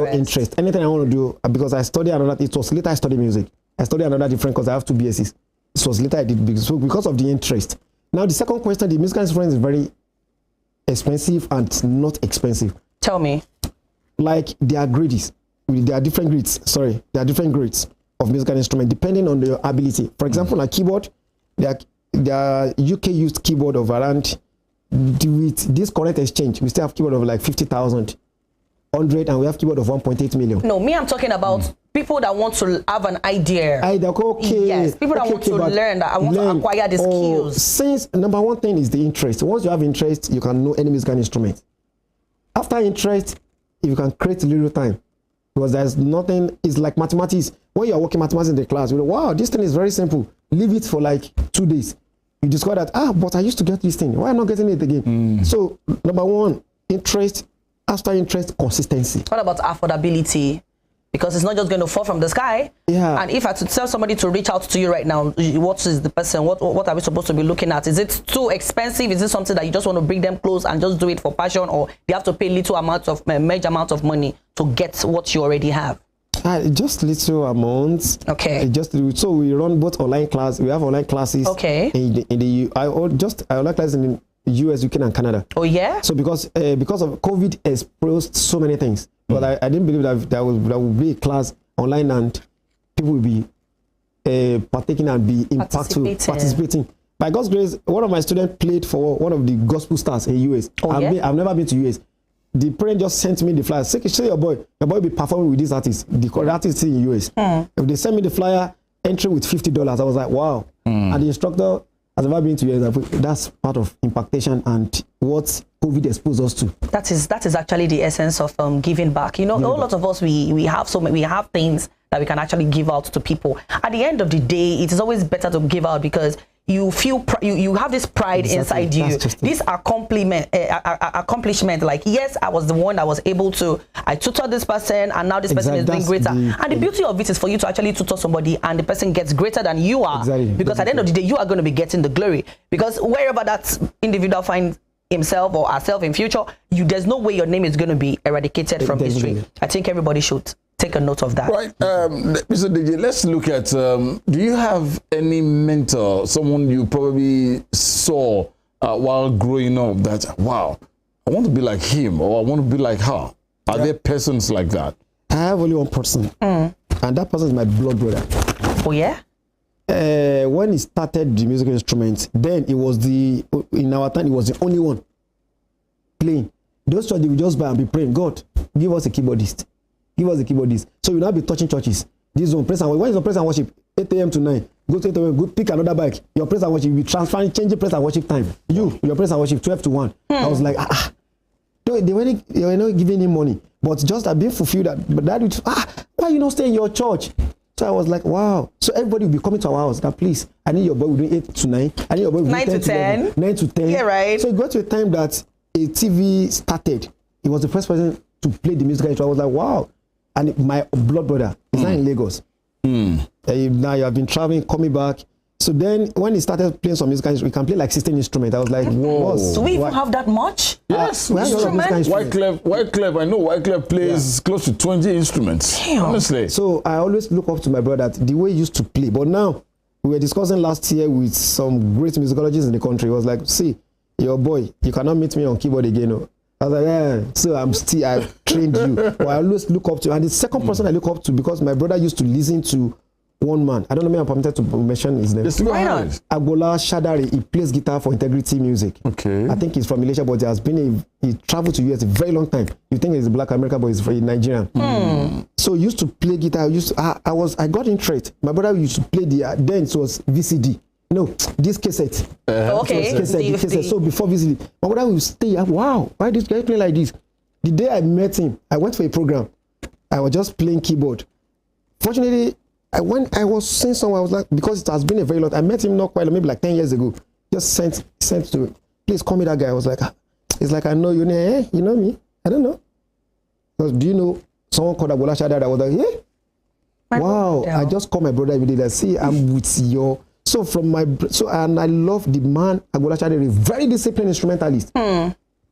interest. Anything I want to do, because I studied another, it was later I studied music. I studied another different because I have 2 BScs. It was later I did because of the interest. Now the second question, the musical instrument is very expensive and not expensive. Tell me. Like there are grades. There are different grades. Sorry, there are different grades. of musical instrument depending on your ability. For example, a keyboard, there are UK used keyboard of around, with this current exchange, we still have keyboard of like 50,000, 100, and we have keyboard of 1.8 million. No, me, I'm talking about people that want to have an idea. Okay. Yes, people that want to learn, that want to acquire the skills. Since number one thing is the interest. Once you have interest, you can know any musical instrument. After interest, if you can create little time, because there's nothing, it's like mathematics. When you're working mathematics in the class, you know, wow, this thing is very simple. Leave it for like 2 days. You discover that, but I used to get this thing. Why am I not getting it again? So, number one, interest. After interest, consistency. What about affordability? Because it's not just going to fall from the sky. Yeah. And if I had to tell somebody to reach out to you right now, what is the person? What are we supposed to be looking at? Is it too expensive? Is it something that you just want to bring them close and just do it for passion, or you have to pay major amount of money to get what you already have? Just little amounts. Okay. So we run both online class. We have online classes. Okay. I online classes in the US, UK, and Canada. Oh yeah. So because of COVID exposed so many things, but I didn't believe that there would be a class online and people will be partaking and be impactful, participating. By God's grace, one of my students played for one of the gospel stars in US. I've never been to US. The parent just sent me the flyer. Say your boy will be performing with this artist. The artist in the US. If they send me the flyer, entry with $50, I was like, wow. And the instructor has never been to US. That's part of impactation and what COVID exposed us to. That is actually the essence of giving back. You know, a lot of us we have things that we can actually give out to people. At the end of the day, it is always better to give out because you feel you have this pride inside you. This accomplishment, like, yes, I was the one that was able to, I tutored this person and now this person is doing greater. And the beauty of it is for you to actually tutor somebody and the person gets greater than you are. Because at the end of the day, you are going to be getting the glory. Because wherever that individual finds himself or herself in future, there's no way your name is going to be eradicated from history. I think everybody should take a note of that. Right, Mr. DJ, let's look at, do you have any mentor, someone you probably saw while growing up that, wow, I want to be like him or I want to be like her? Are there persons like that? I have only one person, and that person is my blood brother. Oh, yeah? When he started the musical instruments, then it was in our time, it was the only one playing. Those churches will just buy and be praying, God, give us a keyboardist. Give us the keyboardist. So you'll not be touching churches. This one, praise and worship. When is the praise and worship? 8 a.m. to 9. Go to 8 a.m. Go pick another bike. Your praise and worship, you'll be transferring, changing praise and worship time. Your praise and worship, 12 to 1. I was like, They were not giving him money. But just being fulfilled but that would, why you not stay in your church? So I was like, wow. So everybody will be coming to our house. That please, I need your boy doing 8 to 9. I need your boy doing 9 to 10. 9 to 10. Yeah, right. So it got to a time that a TV started. He was the first person to play the musical instrument. I was like, wow. And my blood brother is now in Lagos. Now you have been traveling, coming back. So then when he started playing some musical instruments, we can play like 16 instruments. I was like, whoa. Do we even have that much? Yes. Wyclef, I know Wyclef plays close to 20 instruments. Damn. Honestly. So I always look up to my brother, the way he used to play. But now, we were discussing last year with some great musicologists in the country. It was like, see, your boy, you cannot meet me on keyboard again. No. I was like, yeah, so I've trained you. But I always look up to, and the second person I look up to, because my brother used to listen to one man. I don't know if I'm permitted to mention his name. Why not? Agbola Shadari. He plays guitar for Integrity Music. Okay. I think he's from Malaysia, but he traveled to US a very long time. You think he's Black American, but he's Nigerian. So he used to play guitar. I got interested. My brother used to play then it was VCD. No, this cassette. Okay. Cassette. So before VCD, my brother would stay. Wow, why this guy play like this? The day I met him, I went for a program. I was just playing keyboard. Fortunately, I was saying somewhere, I was like, because it has been a very long, I met him not quite, maybe like 10 years ago. Just sent to, please call me that guy. I was like, it's like, I know you, you know me? I don't know. Because do you know someone called Agbola Shadari? I was like, yeah. Wow, I just called my brother every day. Like, see, I'm with your. So and I love the man Agbola Shadari, very disciplined instrumentalist.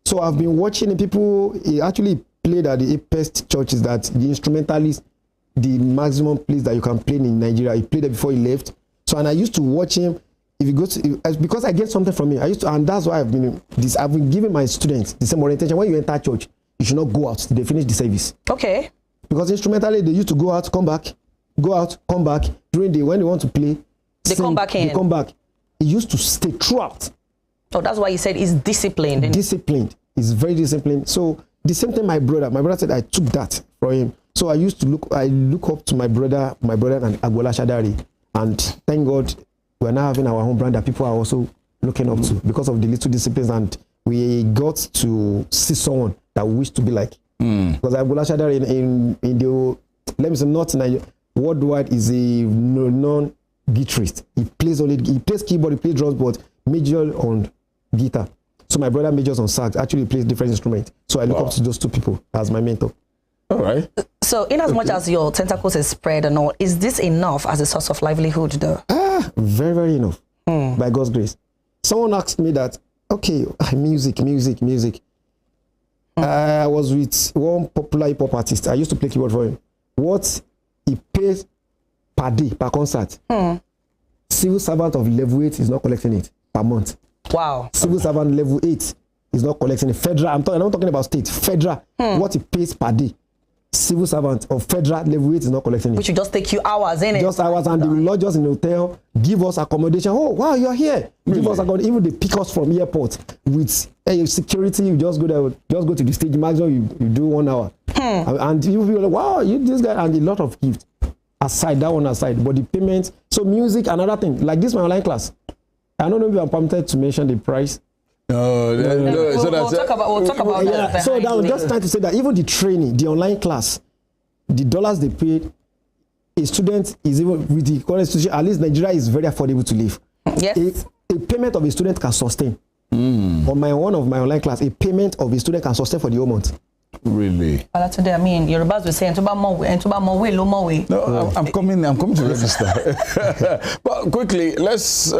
So I've been watching people. He actually played at the Apex churches that the instrumentalist, the maximum place that you can play in Nigeria. He played there before he left. So, and I used to watch him. If you go to, because I get something from him, and that's why I've been giving my students the same orientation. When you enter church, you should not go out. They finish the service. Okay. Because instrumentally, they used to go out, come back, go out, come back. During the when they want to play, They come back in. They come back. He used to stay throughout. So that's why you said he's disciplined. Disciplined. He's very disciplined. So the same thing my brother said I took that from him. So I look up to my brother and Agbola Shadari. And thank God we're now having our own brand that people are also looking up to because of the little disciplines, and we got to see someone that we wish to be like. Because Agbola Shadari in the, let me say, not Nigeria, worldwide is a non-guitarist. He plays keyboard, he plays drums, but major on guitar. So my brother majors on sax, actually plays different instruments. So I look up to those two people as my mentor. All right. So in as much as your tentacles is spread and all, is this enough as a source of livelihood though? Very, very enough. By God's grace. Someone asked me that, okay, music. I was with one popular hip hop artist. I used to play keyboard for him. What he pays per day, per concert. Civil servant of level 8 is not collecting it per month. Wow. Civil servant level 8 is not collecting it. Federal, I'm not talking about state. Federal, what he pays per day. Civil servant of federal level 8 is not collecting it. Which will just take you hours, innit? Just hours, and they will lodge us in the hotel, give us accommodation. Oh, wow, you're here. Give us accommodation. Even they pick us from airport with security. You just go there, just go to the stage. Maximum you do 1 hour. And you will be like, wow, you this guy, and a lot of gifts. Aside, that one aside. But the payment, so music, another thing. Like this, my online class. I don't know if I'm permitted to mention the price. No, We'll talk about that. So now I'm just trying to say that even the training, the online class, the dollars they paid, a student is even with the current institution, at least Nigeria is very affordable to live. Yes. A payment of a student can sustain. On one of my online class, a payment of a student can sustain for the whole month. Really? But today, I mean, Yorubas will say, "And more way, low more way." No, I'm coming to register. But quickly, let's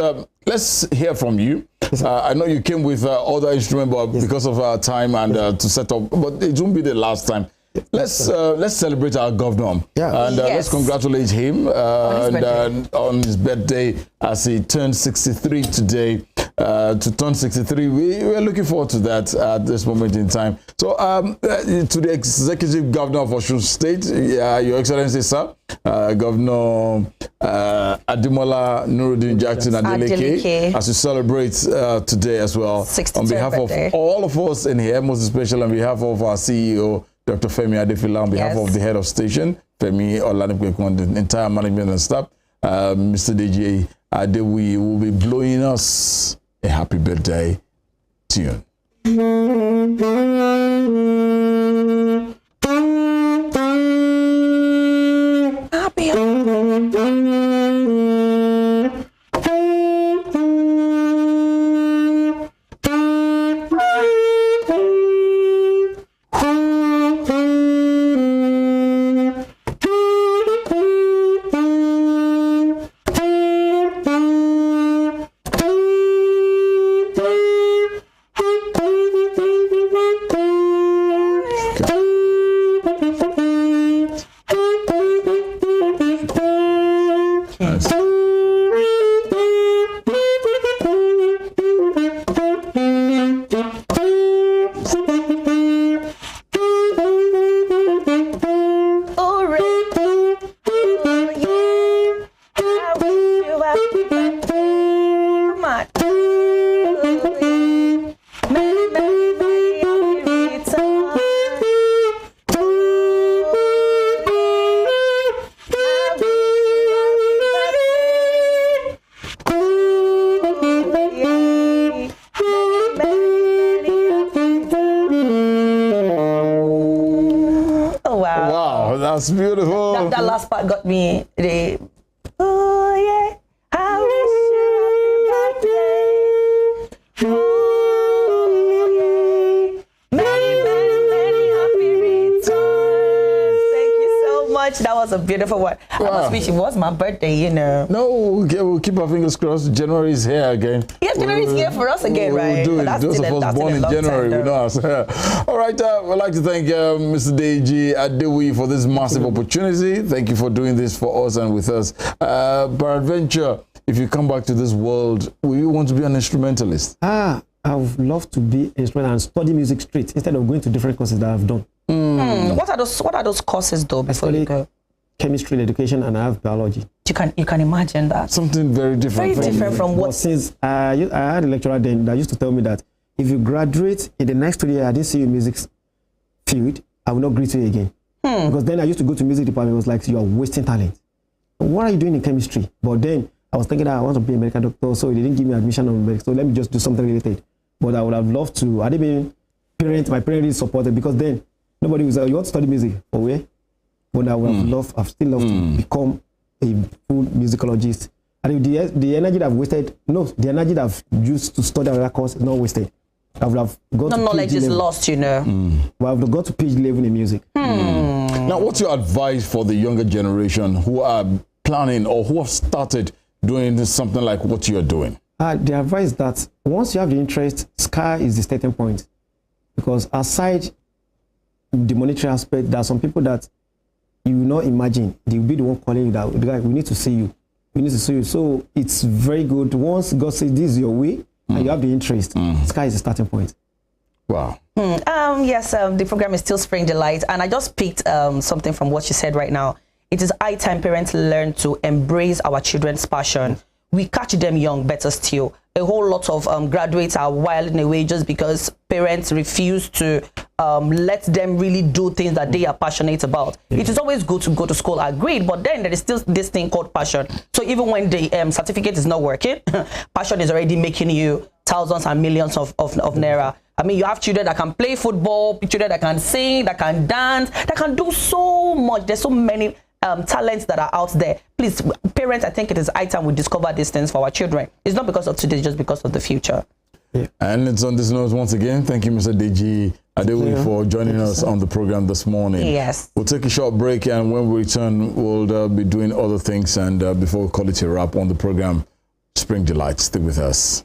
hear from you. I know you came with other instruments, but because of our time and to set up, but it won't be the last time. Let's celebrate our governor and let's congratulate him on his birthday as he turned 63 today. To turn 63, we're looking forward to that at this moment in time. So to the Executive Governor of Osun State, Your Excellency, sir, Governor Ademola Nuruddin Jackson Adeleke, as we celebrate today as well. On behalf of all of us in here, most especially on behalf of our CEO, Dr. Femi Adefila, on behalf of the head of station, Femi Olanikwekun, the entire management and staff, Mr. DJ Adewi will be blowing us a happy birthday tune. That's beautiful. That last part got me. Oh yeah, I wish you happy birthday. Oh yeah, many happy returns. Thank you so much. That was a beautiful one. I must wish it was my birthday, you know. No, we'll keep our fingers crossed. January is here again. Yeah, January is here for us again, right? We'll do it. Those of us born in January, we know ourselves. All right, we'd like to thank Mr. Deji Adewi for this massive opportunity. Thank you for doing this for us and with us. Peradventure, if you come back to this world, will you want to be an instrumentalist? I would love to be an instrumentalist and study music straight instead of going to different courses that I've done. What are those courses though before you go? chemistry education and I have biology. You can imagine that. Something very different. Very different from But what. since I had a lecturer then that used to tell me that if you graduate in the next 3 years, I didn't see you in music field, I will not greet you again. Because then I used to go to music department, it was like, you are wasting talent. What are you doing in chemistry? But then I was thinking that I want to be a medical doctor, so they didn't give me admission on medical, so let me just do something related. But I would have loved to, I didn't even my parents really supported, because then nobody was like, you want to study music? For where? But I would have loved, I've still loved to become a full musicologist. I think the energy that I've wasted, the energy that I've used to study another course is not wasted. I would have gone No to knowledge PhD is level. lost, you know. But I would have gone to PhD level in music. Now, what's your advice for the younger generation who are planning or who have started doing something like what you're doing? The advice that once you have the interest, sky is the starting point. Because aside the monetary aspect, there are some people that you will not imagine. They will be the one calling you that, we need to see you. We need to see you. So it's very good. Once God says this is your way and you have the interest, sky is the starting point. Wow. Yes, the program is still Spring Delight, and I just picked something from what you said right now. It is high time parents learn to embrace our children's passion. We catch them young, better still. A whole lot of graduates are wilding away just because parents refuse to let them really do things that they are passionate about. It is always good to go to school, agreed, but then there is still this thing called passion. So even when the certificate is not working, passion is already making you thousands and millions of naira. I mean, you have children that can play football, children that can sing, that can dance, that can do so much. There's so many talents that are out there. Please, parents, I think it is high time we discover these things for our children. It's not because of today, just because of the future. Yeah. And it's on this note once again. Thank you, Mr. Deji Adewi, for joining us on the program this morning. Yes. We'll take a short break, and when we return, we'll be doing other things. And before we call it a wrap on the program, Spring Delight, stay with us.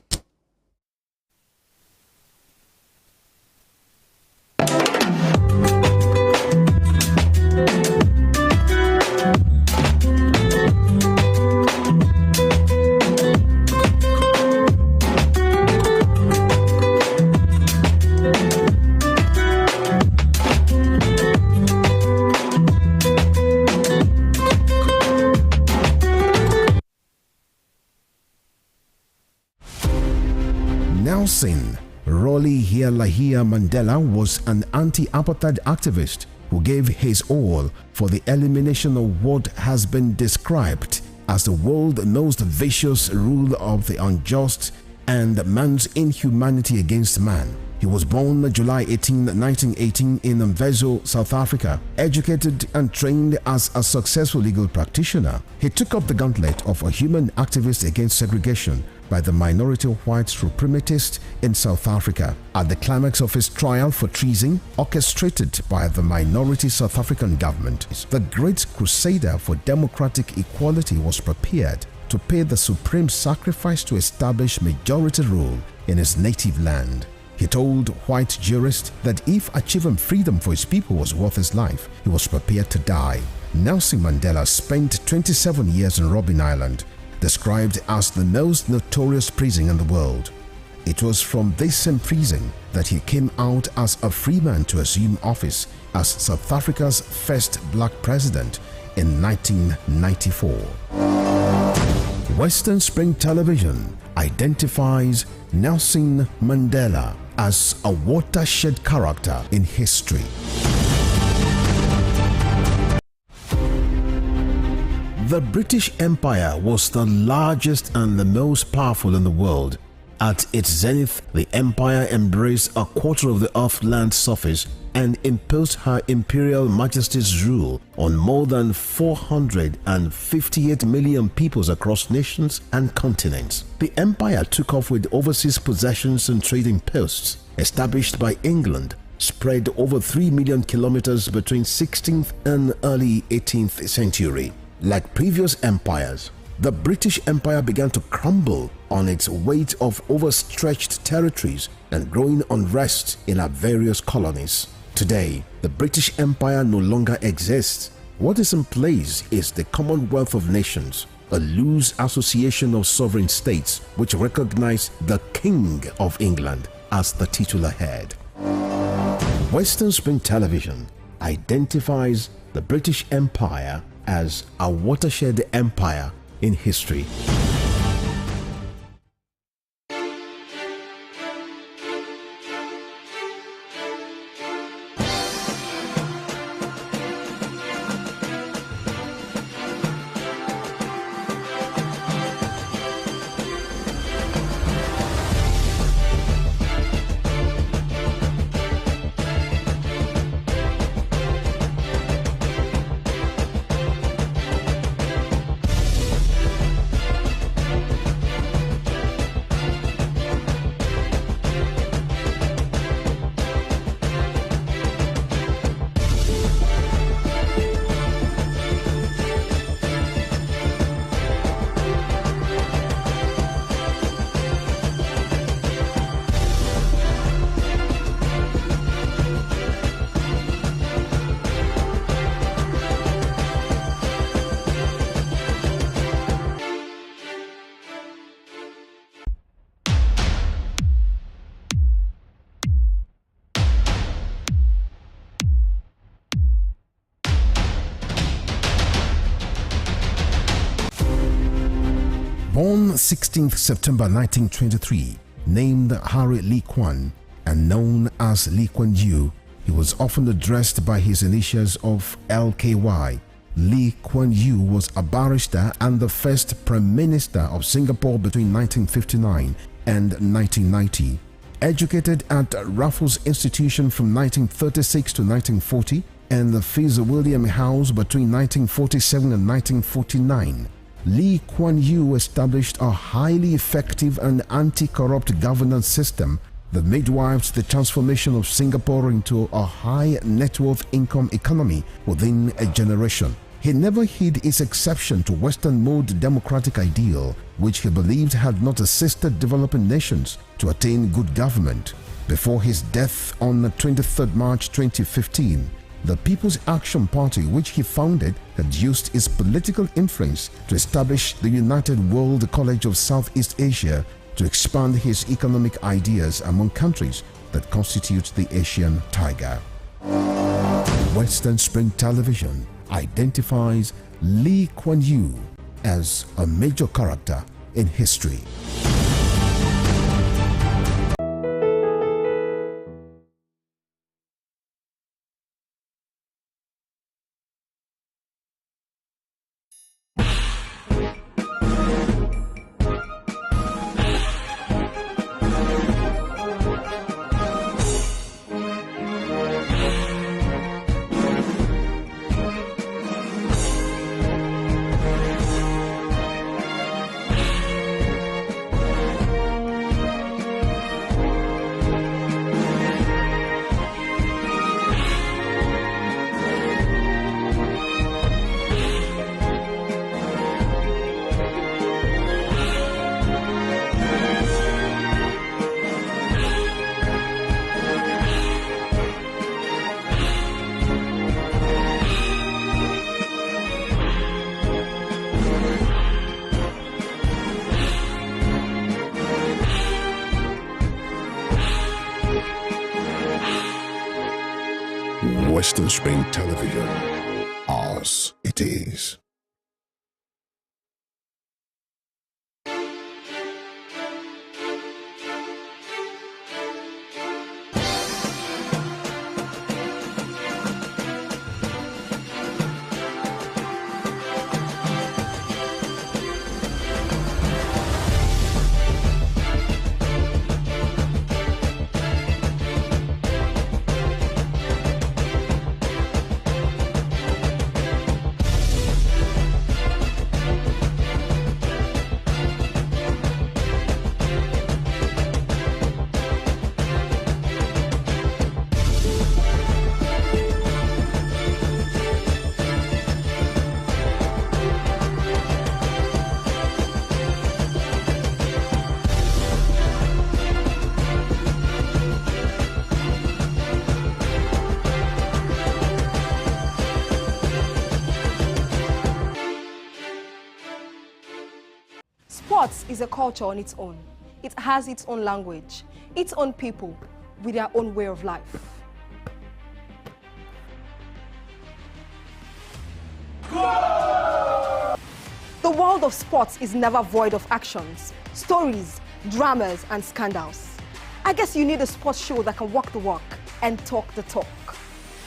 Nelson Rolihlahla Mandela was an anti-apartheid activist who gave his all for the elimination of what has been described as the world's most vicious rule of the unjust and man's inhumanity against man. He was born July 18, 1918 in Mvezo, South Africa. Educated and trained as a successful legal practitioner, he took up the gauntlet of a human activist against segregation by the minority white supremacists in South Africa. At the climax of his trial for treason, orchestrated by the minority South African government, the great crusader for democratic equality was prepared to pay the supreme sacrifice to establish majority rule in his native land. He told white jurists that if achieving freedom for his people was worth his life, he was prepared to die. Nelson Mandela spent 27 years in Robben Island, described as the most notorious prison in the world. It was from this same prison that he came out as a free man to assume office as South Africa's first black president in 1994. Western Spring Television identifies Nelson Mandela as a watershed character in history. The British Empire was the largest and the most powerful in the world. At its zenith, the empire embraced a quarter of the Earth's land surface and imposed her imperial majesty's rule on more than 458 million peoples across nations and continents. The empire took off with overseas possessions and trading posts established by England, spread over 3 million kilometers between 16th and early 18th century. Like previous empires, the British Empire began to crumble on its weight of overstretched territories and growing unrest in our various colonies. Today, the British Empire no longer exists. What is in place is the Commonwealth of Nations, a loose association of sovereign states which recognize the King of England as the titular head. Western Spring Television identifies the British Empire as a watershed empire in history. Born 16th September 1923, named Harry Lee Kuan and known as Lee Kuan Yew, he was often addressed by his initials of LKY. Lee Kuan Yew was a barrister and the first Prime Minister of Singapore between 1959 and 1990. Educated at Raffles Institution from 1936 to 1940 and the Fitzwilliam House between 1947 and 1949, Lee Kuan Yew established a highly effective and anti-corrupt governance system that midwives the transformation of Singapore into a high net worth income economy within a generation. He never hid his exception to Western mode democratic ideal, which he believed had not assisted developing nations to attain good government. Before his death on 23rd March 2015, the People's Action Party, which he founded, had used his political influence to establish the United World College of Southeast Asia to expand his economic ideas among countries that constitute the Asian Tiger. Western Spring Television identifies Lee Kuan Yew as a major character in history. Western Spring Television, ours it is. Sports is a culture on its own. It has its own language, its own people, with their own way of life. Go! world of sports is never void of actions, stories, dramas, and scandals. I guess you need a sports show that can walk the walk and talk the talk.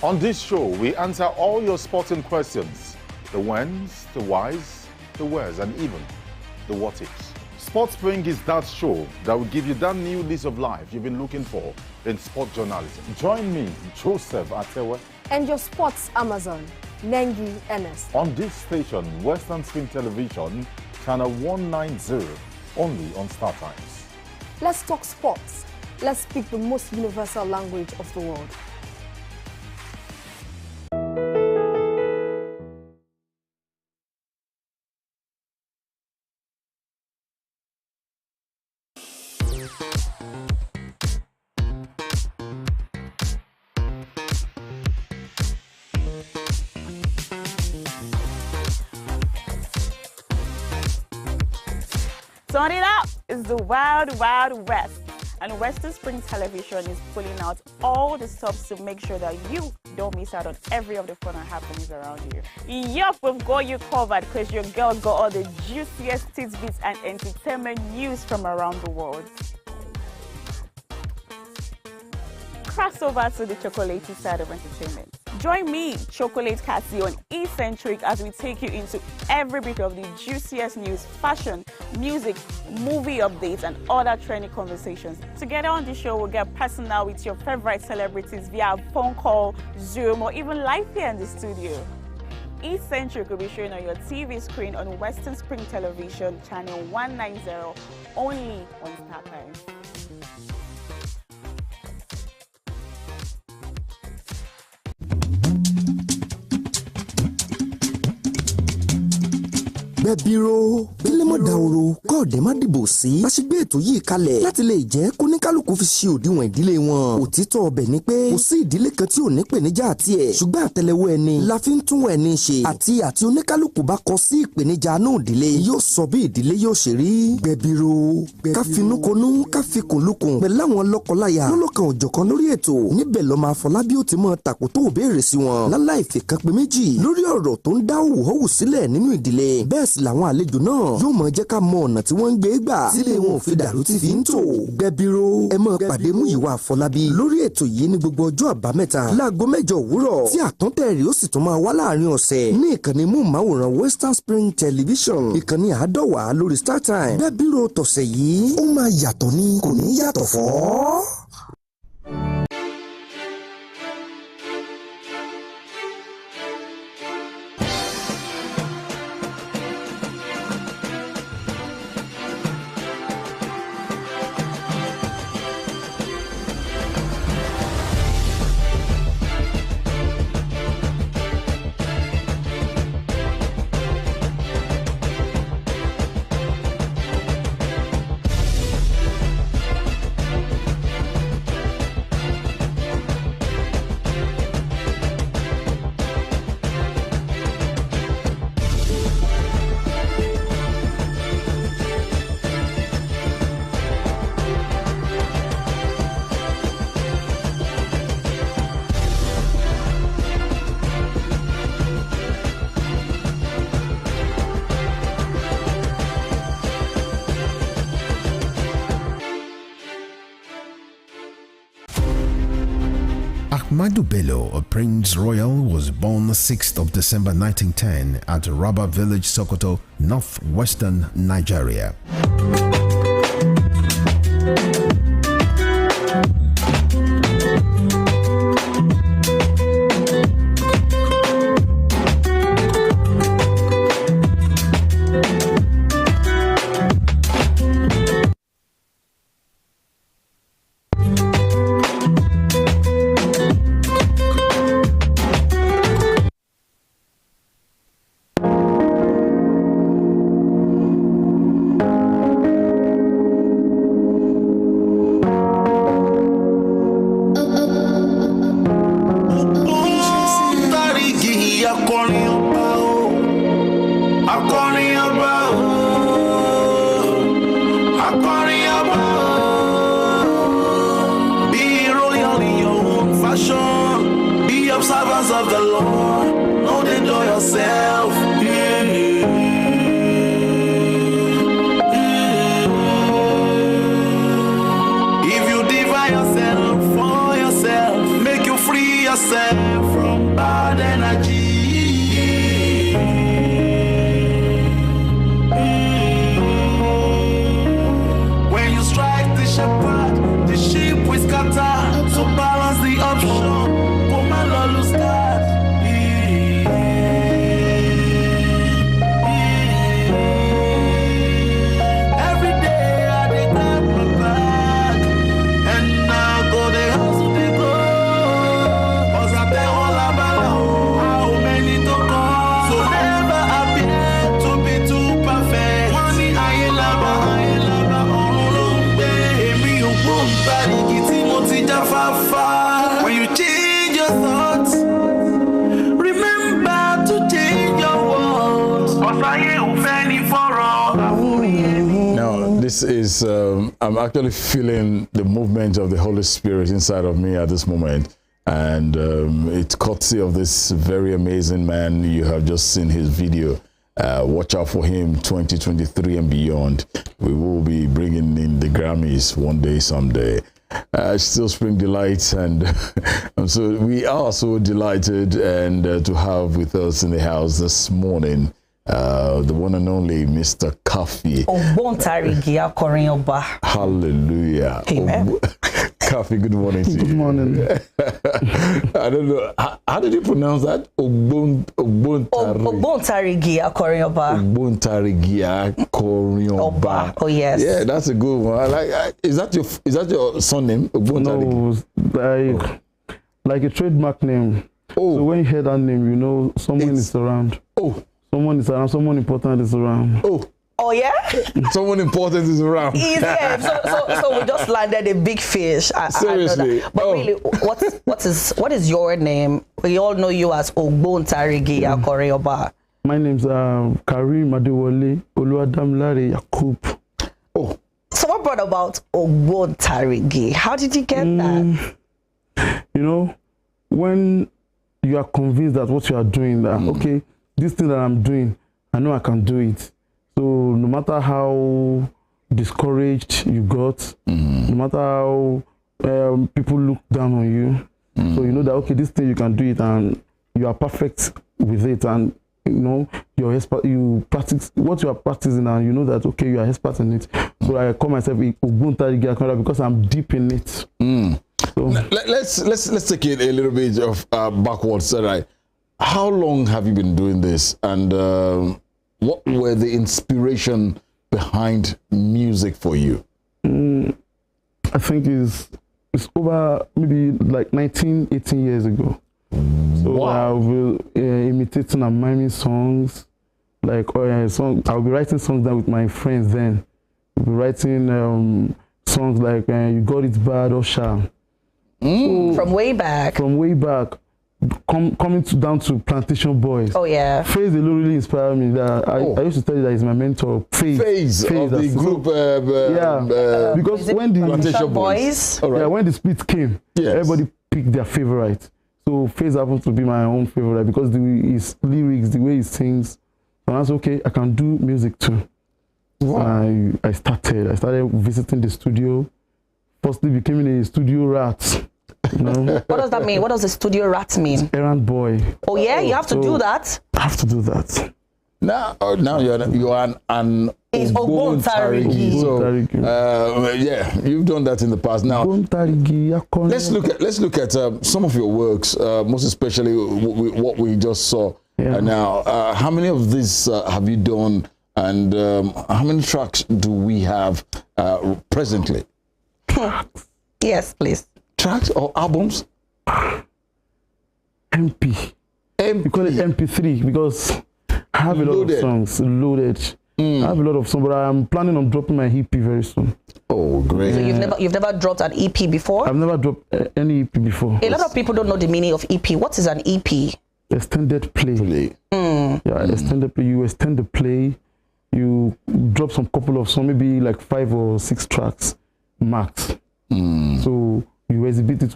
On this show, we answer all your sporting questions. The whens, the whys, the wheres, and even the what ifs. Sports Spring is that show that will give you that new lease of life you've been looking for in sport journalism. Join me, Joseph Atewe, And your sports Amazon, Nengi Ernest. on this station, Western Spring Television, channel 190, only on Star Times. Let's talk sports. Let's speak the most universal language of the world. Turn it up! It's the Wild Wild West, and Western Spring Television is pulling out all the stops to make sure that you don't miss out on every of the fun and happenings around you. Yup, we've got you covered because your girl got all the juiciest tidbits and entertainment news from around the world. Cross over to the chocolatey side of entertainment. Join me, Chocolate Cassie, on Eccentric as we take you into every bit of the juiciest news, fashion, music, movie updates, and other trending conversations. Together on the show, we'll get personal with your favorite celebrities via phone call, Zoom, or even live here in the studio. Eccentric will be showing on your TV screen on Western Spring Television, channel 190, only on Star Times. Bẹ́bíró bílẹ̀mọ̀ dàwòrò kọ́ọ̀dẹ́ má dìbò sí. bá ṣe gbé ètò yìí kalẹ̀ láti lè jẹ́ kóníkálùkù fi ṣe òdiwọ̀n ìdílé wọn. òtítọ́ ọbẹ̀ ni pé kò sí ìdílé kan tí ò ní ìpèníjà àti ẹ̀. ṣùgbọ́n àtẹ́lẹwọ́ ẹni la fi ń tún ẹni ṣe. àti oníkálùkù bá kọ sí ìpèníjà náà ìdílé yóò sọ bí ìdílé yóò ṣe rí. Bẹ́bíró káfinúkonú káfikùnlukùn pẹ̀lú àwọn lọ́kọláya lọ́lọ́kan òjọ̀kan lórí ètò. níbẹ̀ lọ́mọ Afọlábí ó ti mọ tàkótó òbéèrè sí wọn láláì fìkan pé méjì lórí ọ̀rọ̀ tó ń dá òwúhọ́wù sílẹ̀ nínú ìdílé. bẹ́ẹ̀ sì làwọn àlejò náà yóò mọ jẹ́ ká mọ ọ̀nà tí wọ́n ń gbé gbà sílé wọn ò fi dàrú tí fi ń tò. Gbẹ̀bíró ẹ mọ pàdé Múyìwá Àfọlábí lórí ètò yìí ní gbogbo ọjọ́ àbámẹ́ta láago 8 òwúrọ̀ tí àtúntẹ̀rí ó sì tún máa wá láàrin ọ̀sẹ̀ ní ìkànnì móhùnmáwòrán Western Spring Television ìkànnì 110 lórí Star Time. Gbẹ̀bíró tọ̀sẹ̀ yìí ó máa yàtọ̀ ní kò ní yàtọ̀ fọ́. Ahmadu Bello, a Prince Royal, was born 6th of December 1910 at Raba Village, Sokoto, northwestern Nigeria. Observers of the Lord, don't enjoy yourself. this is, I'm actually feeling the movement of the Holy Spirit inside of me at this moment. And it's courtesy of this very amazing man. You have just seen his video. Watch out for him 2023 and beyond. We will be bringing in the Grammys one day, someday. Still Spring Delight, and we are so delighted and to have with us in the house this morning the one and only Mr. Kafi. Hallelujah. Amen. Kafi, good morning to you. Good morning. I don't know. How did you pronounce that? Ogbontarigi Akorioba. Ogbontarigi Akorioba. Oh yes. Yeah, that's a good one. I like. Is that your surname? Ogbontarigi? No, like a trademark name. Oh. So when you hear that name, you know someone is around. Oh. Someone is around. Someone important is around. Oh yeah? Someone important is around. Yeah. So we just landed a big fish. Seriously. But really, what is your name? We all know you as Ogbontarigi Akorioba. My name's Karim Adewale Oluwadamilare Yakub. Oh. So what brought about Ogbontarigi? How did you get that? You know, when you are convinced that what you are doing, that okay, this thing that I'm doing, I know I can do it. So no matter how discouraged you got, no matter how people look down on you, so you know that okay, this thing you can do it and you are perfect with it, and you know you're expert. You practice what you are practicing, and you know that okay, you are expert in it. So I call myself Ogbontarigi Akorioba because I'm deep in it. So let's take it a little bit of backwards. Right? How long have you been doing this, and what were the inspiration behind music for you? I think it's over maybe like 19, 18 years ago. So Wow. I will imitating and miming songs. Like I'll be writing songs down with my friends then. We'll be writing songs like You Got It Bad or Sha. From way back. From way back. Coming down to Plantation Boys. Oh yeah. Faze alone really inspired me. That I used to tell you that he's my mentor. Faze of the group. Because when the Plantation Boys. All right. Yeah, when the split came, everybody picked their favorite. So Faze happened to be my own favorite because his lyrics, the way he sings. And I was okay, I can do music too. Wow. I started visiting the studio. Firstly becoming a studio rat. You know? What does that mean? What does a studio rat mean? Errand boy. Oh yeah, you have to do that. I have to do that. Now you're an It's Ogbontarigi. So yeah, you've done that in the past. Now let's look at some of your works, most especially what we just saw. Yeah. Now, how many of these have you done, and how many tracks do we have presently? Yes, please. Tracks or albums? MP. We call it MP3 because I have a lot of songs loaded. I have a lot of songs, but I'm planning on dropping my EP very soon. Oh, great! So you've never dropped an EP before? I've never dropped any EP before. A lot of people don't know the meaning of EP. What is an EP? Extended play. Yeah, extended play. You extend the play. You drop some couple of songs, maybe like 5 or 6 tracks max. So you exhibit it.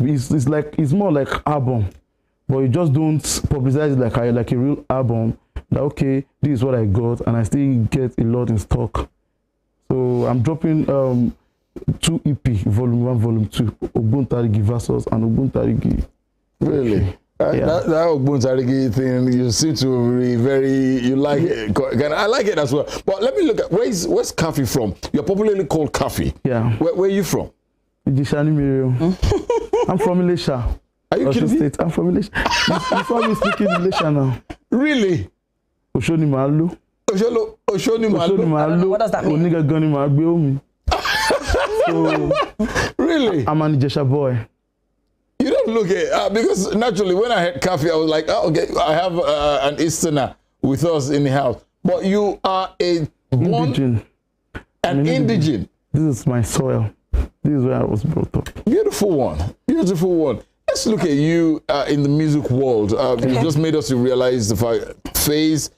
It's more like album, but you just don't publicize it like a real album. That okay, this is what I got, and I still get a lot in stock. So I'm dropping 2 EP, Volume 1, Volume 2, Ogbontarigi Versus and Ogbontarigi. Really? That Ogbontarigi thing, you seem to be you like it. I like it as well. But let me look at where's Kafi from? You're popularly called Kafi. Yeah. Where are you from? Ijishani Mirio. I'm from Ilesha. Are you kidding me? I'm from Ilesha. You saw me speaking Ilesha now. Really? Oshoni Malu. Oshoni Malu. What does that mean? Oniga Gani Magbeomi. So really? I'm an Ijesha boy. You don't look it because naturally when I heard Kafi, I was like, oh, okay, I have an Easterner with us in the house. But you are an indigene. This is my soil. This is where I was brought up. Beautiful one. Beautiful one. Let's look at you in the music world. You just made us realize the fact Faze,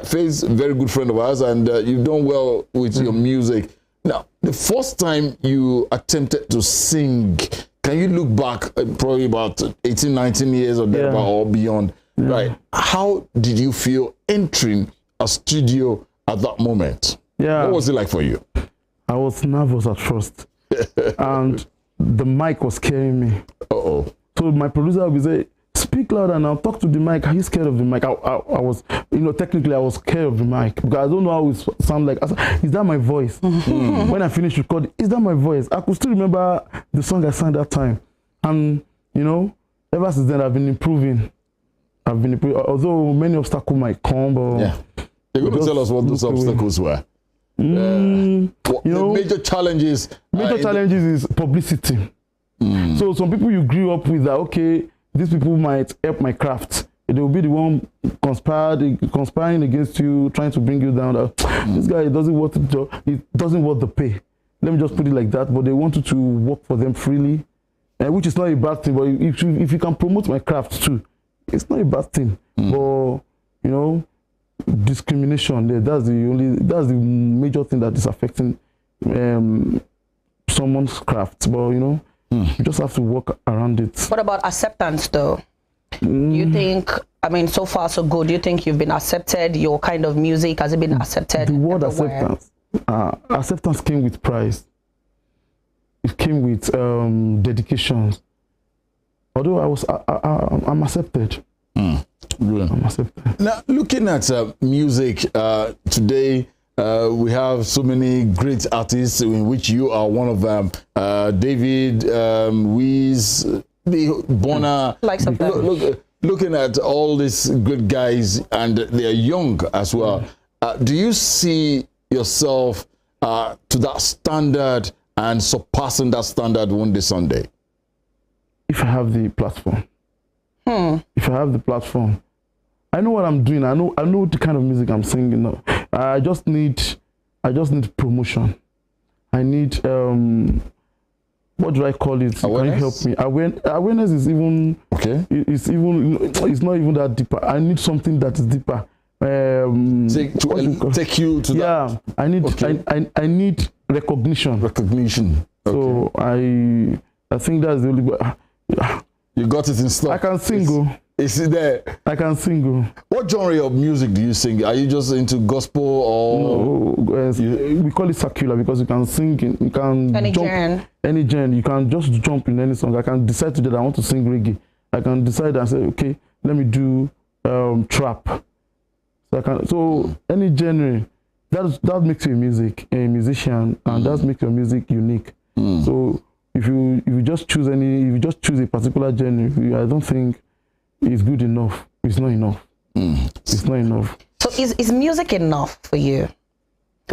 Faze, very good friend of ours, and you've done well with your music. Now, the first time you attempted to sing, can you look back probably about 18, 19 years or thereabout or beyond? Yeah. Right. How did you feel entering a studio at that moment? Yeah. What was it like for you? I was nervous at first. And the mic was scaring me. Uh-oh. So my producer would say, speak louder now, talk to the mic. Are you scared of the mic? I was, technically I was scared of the mic because I don't know how it sounds like. I said, is that my voice? When I finished recording, is that my voice? I could still remember the song I sang that time. And, ever since then I've been improving. Although many obstacles might come, but... Yeah. You're going to tell us what those obstacles were. The major challenges... Major challenges is publicity. So some people you grew up with that, okay, these people might help my craft. They will be the one conspiring against you, trying to bring you down. This guy doesn't want the pay. Let me just put it like that. But they want you to work for them freely, which is not a bad thing. But if you can promote my craft too, it's not a bad thing. But discrimination, that's the major thing that is affecting someone's craft. But you just have to work around it. What about acceptance though? You think, so far so good, do you think you've been accepted? Your kind of music, has it been accepted? The word everywhere? acceptance came with price. It came with dedications. Although I'm accepted. I'm accepted. Now, looking at music today, we have so many great artists, in which you are one of them. David, Wiz, Bonner. Looking at all these good guys, and they are young as well. Do you see yourself to that standard and surpassing that standard one day, Sunday? If I have the platform. If I have the platform. I know what I'm doing. I know the kind of music I'm singing now. I just need promotion. I need what do I call it? Awareness? Can you help me? Awareness is even okay. It's not even that deeper. I need something that is deeper. Take you to that. I need I need recognition. Recognition. So I think that's the only way. You got it in stock. I can sing. Is it there? I can sing. What genre of music do you sing? Are you just into gospel or? No, we call it secular because you can sing. You can any jump genre. Any genre. You can just jump in any song. I can decide today that I want to sing reggae. I can decide and say, okay, let me do trap. So any genre. That makes you a musician, and that makes your music unique. So if you just choose a particular genre, I don't think it's good enough. It's not enough. It's not enough. So is music enough for you?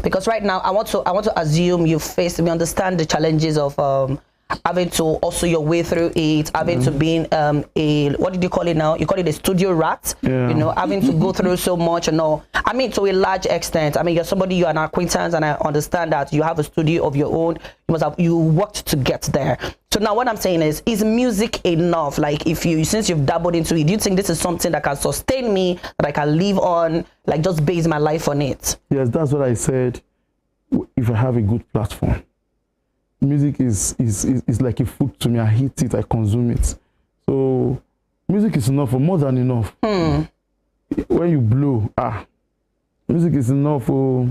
Because right now I want to assume we understand the challenges of having to also your way through it, having to being a, what did you call it now? You call it a studio rat. Yeah. Having to go through so much and all. To a large extent. You're an acquaintance, and I understand that you have a studio of your own. You worked to get there. So now what I'm saying is music enough? Like since you've dabbled into it, do you think this is something that can sustain me, that I can live on, like just base my life on it? Yes, that's what I said. If I have a good platform. Music is like a food to me. I eat it, I consume it. So music is enough, or more than enough. When you blow, music is enough. So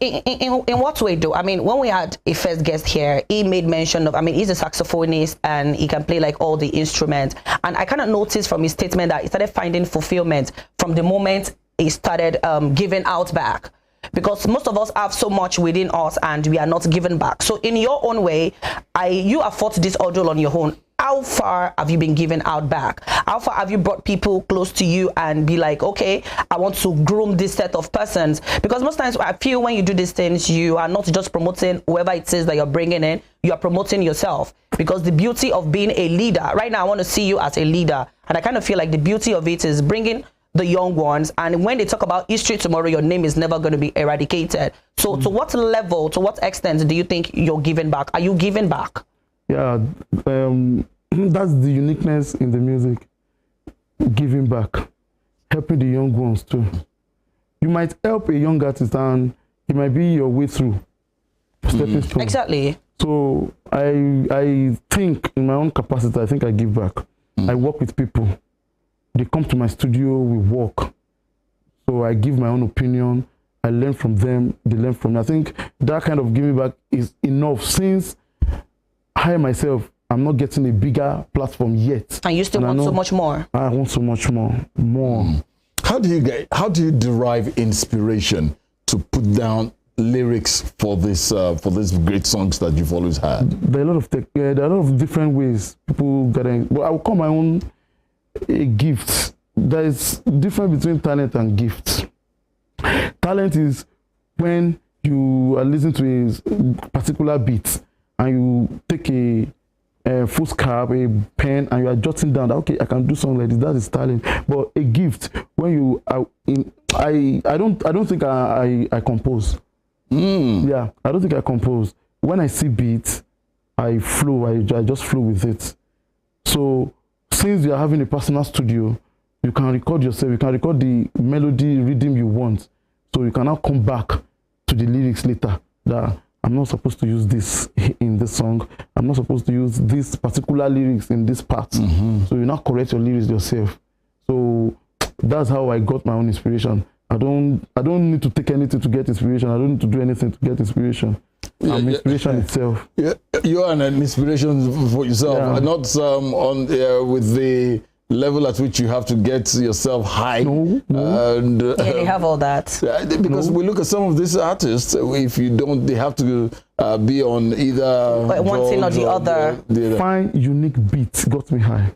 in what way though? When we had a first guest here, he made mention of, he's a saxophonist and he can play like all the instruments. And I kind of noticed from his statement that he started finding fulfillment from the moment he started giving out back. Because most of us have so much within us and we are not giving back. So in your own way, you have fought this ordeal on your own. How far have you been giving out back? How far have you brought people close to you and be like, okay, I want to groom this set of persons? Because most times I feel when you do these things, you are not just promoting whoever it is that you're bringing in, you are promoting yourself. Because the beauty of being a leader, right now I want to see you as a leader. And I kind of feel like the beauty of it is bringing the young ones, and when they talk about history tomorrow, your name is never going to be eradicated. So to what level, to what extent do you think you're giving back? Are you giving back? Yeah, that's the uniqueness in the music. Giving back, helping the young ones too. You might help a young artist and it might be your way through. stepping stone. Exactly. So I think in my own capacity, I think I give back. I work with people. They come to my studio, we work. So I give my own opinion. I learn from them, they learn from me. I think that kind of giving back is enough since I myself, I'm not getting a bigger platform yet. And you still want so much more. I want so much more. How do you derive inspiration to put down lyrics for this great songs that you've always had? There are a lot of different ways people get in. But I will call my own a gift. There is difference between talent and gift. Talent is when you are listening to a particular beat and you take a full scarf, a pen, and you are jotting down that, okay, I can do something like this. That is talent. But a gift, when you are in, I don't think I compose. Yeah, I don't think I compose. When I see beats, I flow. I just flow with it. So since you are having a personal studio, you can record yourself. You can record the melody, rhythm you want. So you can now come back to the lyrics later. That I'm not supposed to use this in this song. I'm not supposed to use this particular lyrics in this part. So you now correct your lyrics yourself. So that's how I got my own inspiration. I don't need to take anything to get inspiration. I don't need to do anything to get inspiration. I'm inspiration itself. Yeah, you are an inspiration for yourself, not with the level at which you have to get yourself high. And, they have all that. Because we look at some of these artists, if you don't, they have to be on either one thing or the other. Find unique beats got me high.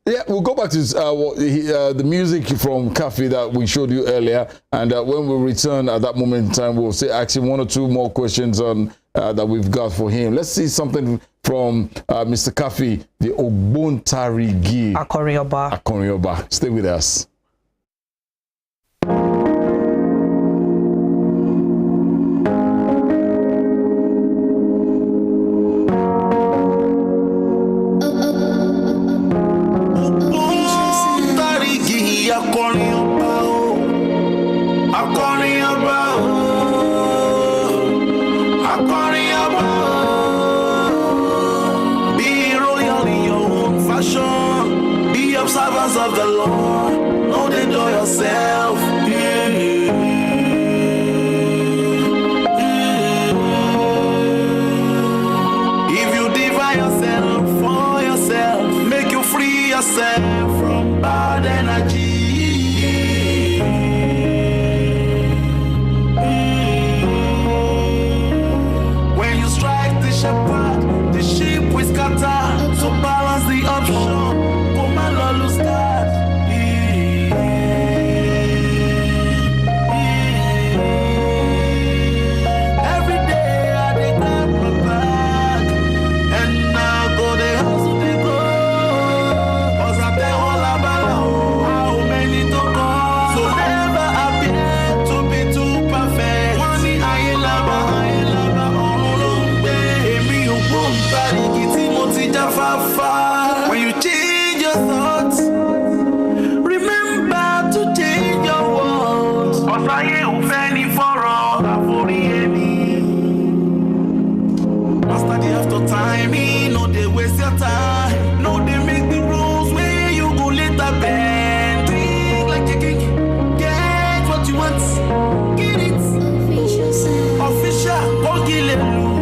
Yeah, we'll go back to the music from Kafi that we showed you earlier, and when we return at that moment in time, we'll ask him one or two more questions on that we've got for him. Let's see something from Mr. Kafi, the Ogbontarigi Akorioba. Stay with us. Observers of the Lord, know they know yourself. If you divide yourself for yourself, make you free yourself from bad energy. When you strike the shepherd, the sheep will scatter. So balance the option. When you change your thoughts, remember to change your words. Master, they have to time me, no they waste your time. No they make the rules where you go later bend. Think like a king, get what you want, get it. Official, Ogilelu.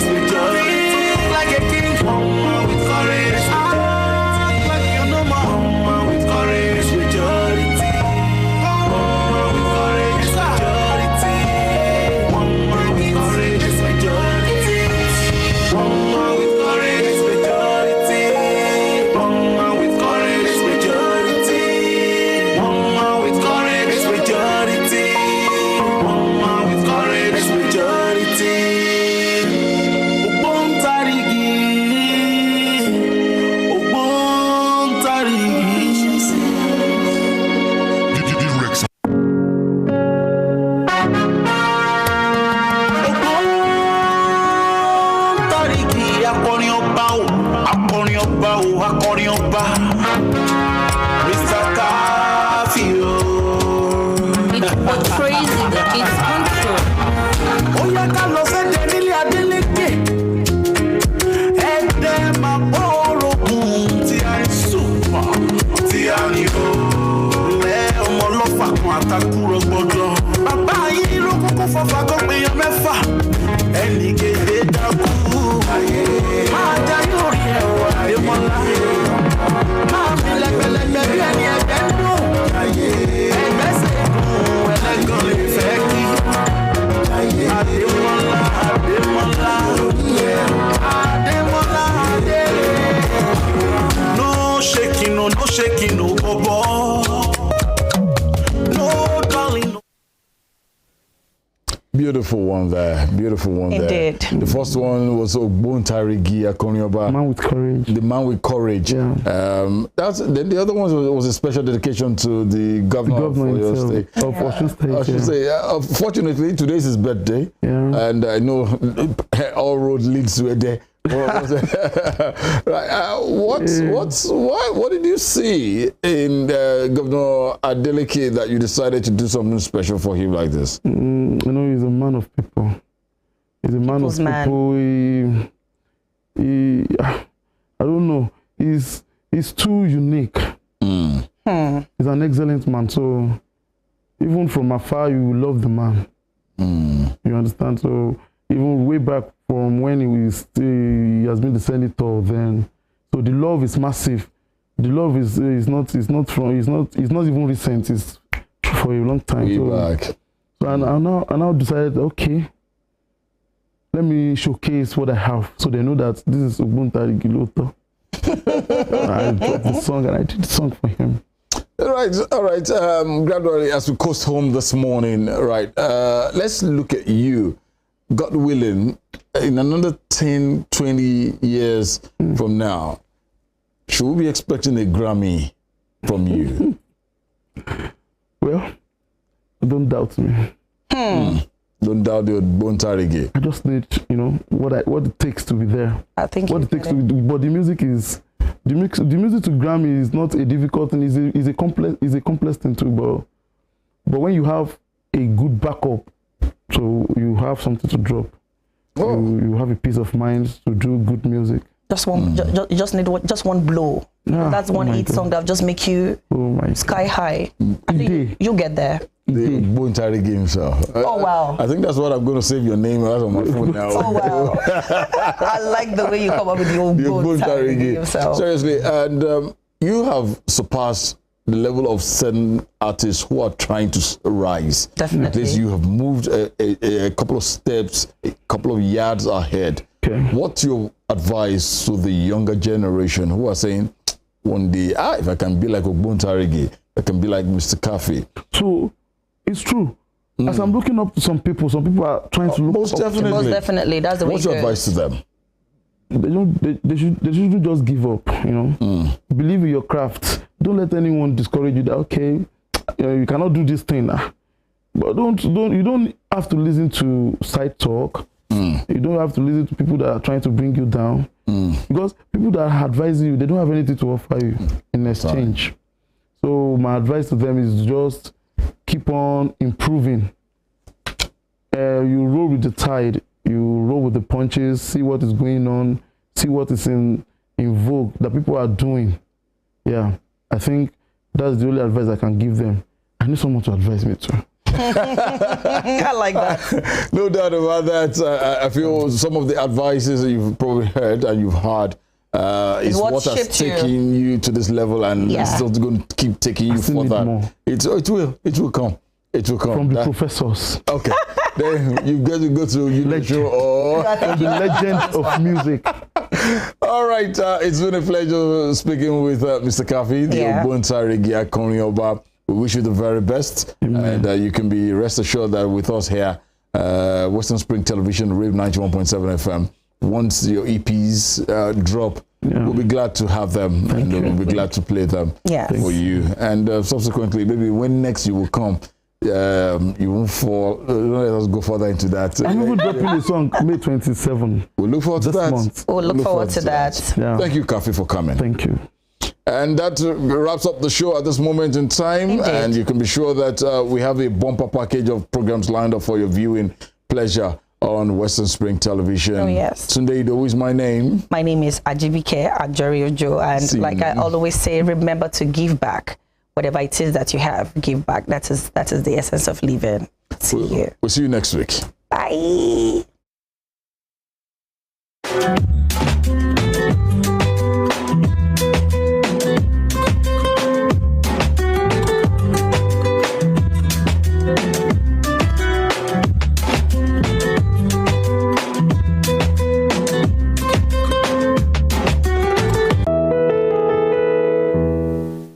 Majority. akọrin ọba o, akọrin ọba o, akọrin ọba. Mr. Kaffi o. It portrays its control. Ó yá ká lọ sẹ́dẹ̀ nílé Adélékè. Ẹ̀dẹ̀ máa bọ́ orogún tí a ní súpà tí a ní o. Lẹ́ ọmọ ọlọ́fà kan àtàkùrọ̀ gbọ́dọ̀. Bàbá yìí ló kúkú fọ́fà kó péyàn mẹ́fà. Ẹnì kéde dákú. Máa já yóò rí ẹ̀wọ̀ Adémọ́lá. Máa mi lẹ́gbẹ̀lẹ́gbẹ̀ bí ẹni ẹgbẹ́ ń dùn. Ẹgbẹ́ sì dùn ẹlẹ́gàn lè fẹ́ kí. Adémọ́lá, Adémọ́lá, Adémọ́lá, Adélé. No shaking, no shaking, no bobo. No darling, no. Beautiful one there. Beautiful one Indeed. there. The first one was Ogbontarigi Akonioba. Man with courage. The man with courage. Yeah. Then the other one was a special dedication to the governor of your state. Of Osun State. I should say, fortunately, today is his birthday. Yeah. And I know all road leads to a day. What did you see in Governor Adeleke that you decided to do something special for him like this? You know, he's a man of people. He's a man People's of people. He I don't know. He's too unique. He's an excellent man. So even from afar, you love the man. You understand? So even way back from when he has been the senator, then so the love is massive. The love is not even recent. It's for a long time. Way back. So I now decided, okay, let me showcase what I have, so they know that this is Ogbontarigi Loto. I dropped the song and I did the song for him. All right. Gradually, as we coast home this morning, right, let's look at you. God willing, in another 10, 20 years from now, should we be expecting a Grammy from you? Well, don't doubt me. Don't doubt the Ogbontarigi. I just need, what it takes to be there. I think what it takes to be. But the music to Grammy is not a difficult thing. It's a complex thing too. But when you have a good backup, so you have something to drop. You have a peace of mind to do good music. Just one, you just need just one blow. That's one hit song that just make you sky high. I think you get there. The Ogbontarigi himself. Oh wow! I think that's what I'm going to save your name as on my phone now. Oh wow! I like the way you come up with the Ogbontarigi himself. Seriously, and you have surpassed the level of certain artists who are trying to rise. Definitely. At least you have moved a couple of steps, a couple of yards ahead. Okay. What's your advice to the younger generation who are saying, one day, if I can be like Ogbontarigi, I can be like Mr. Kaffi? So, it's true. As I'm looking up to some people are trying to look most up definitely. Most definitely, that's the way. What's your advice to them? They shouldn't just give up. Believe in your craft. Don't let anyone discourage you that you cannot do this thing. But you don't have to listen to side talk. You don't have to listen to people that are trying to bring you down. Because people that advise you, they don't have anything to offer you in exchange. So my advice to them is just keep on improving. You roll with the tide. You roll with the punches. See what is going on. See what is in vogue that people are doing. Yeah, I think that's the only advice I can give them. I need someone to advise me too. I like that. No doubt about that. I feel some of the advices that you've probably heard and you've heard is what has taken you to this level, and it's still going to keep taking you further. It will come. It will come. From the professors. Okay. Then you've got to go to Legend or the legend of music. All right. It's been a pleasure speaking with Mr. Kaffi, the Ogbontarigi Akonioba. We wish you the very best. Amen. And you can be rest assured that with us here, Western Spring Television, Rave 91.7 FM, once your EPs drop, we'll be glad to have them. We'll be glad to play them for you. And subsequently, maybe when next you will come, you won't fall. Let us go further into that. I'm even dropping a song May 27. We'll look forward to that. We'll look forward to that. Yeah. Thank you, Kafi, for coming. Thank you. And that wraps up the show at this moment in time. Indeed. And you can be sure that we have a bumper package of programs lined up for your viewing pleasure on Western Spring Television. Oh, yes. Sunday Idowu is my name. My name is Ajibike Ajoriojo. And like I always say, remember to give back. Whatever it is that you have, give back. That is the essence of living. See you. We'll see you next week. Bye.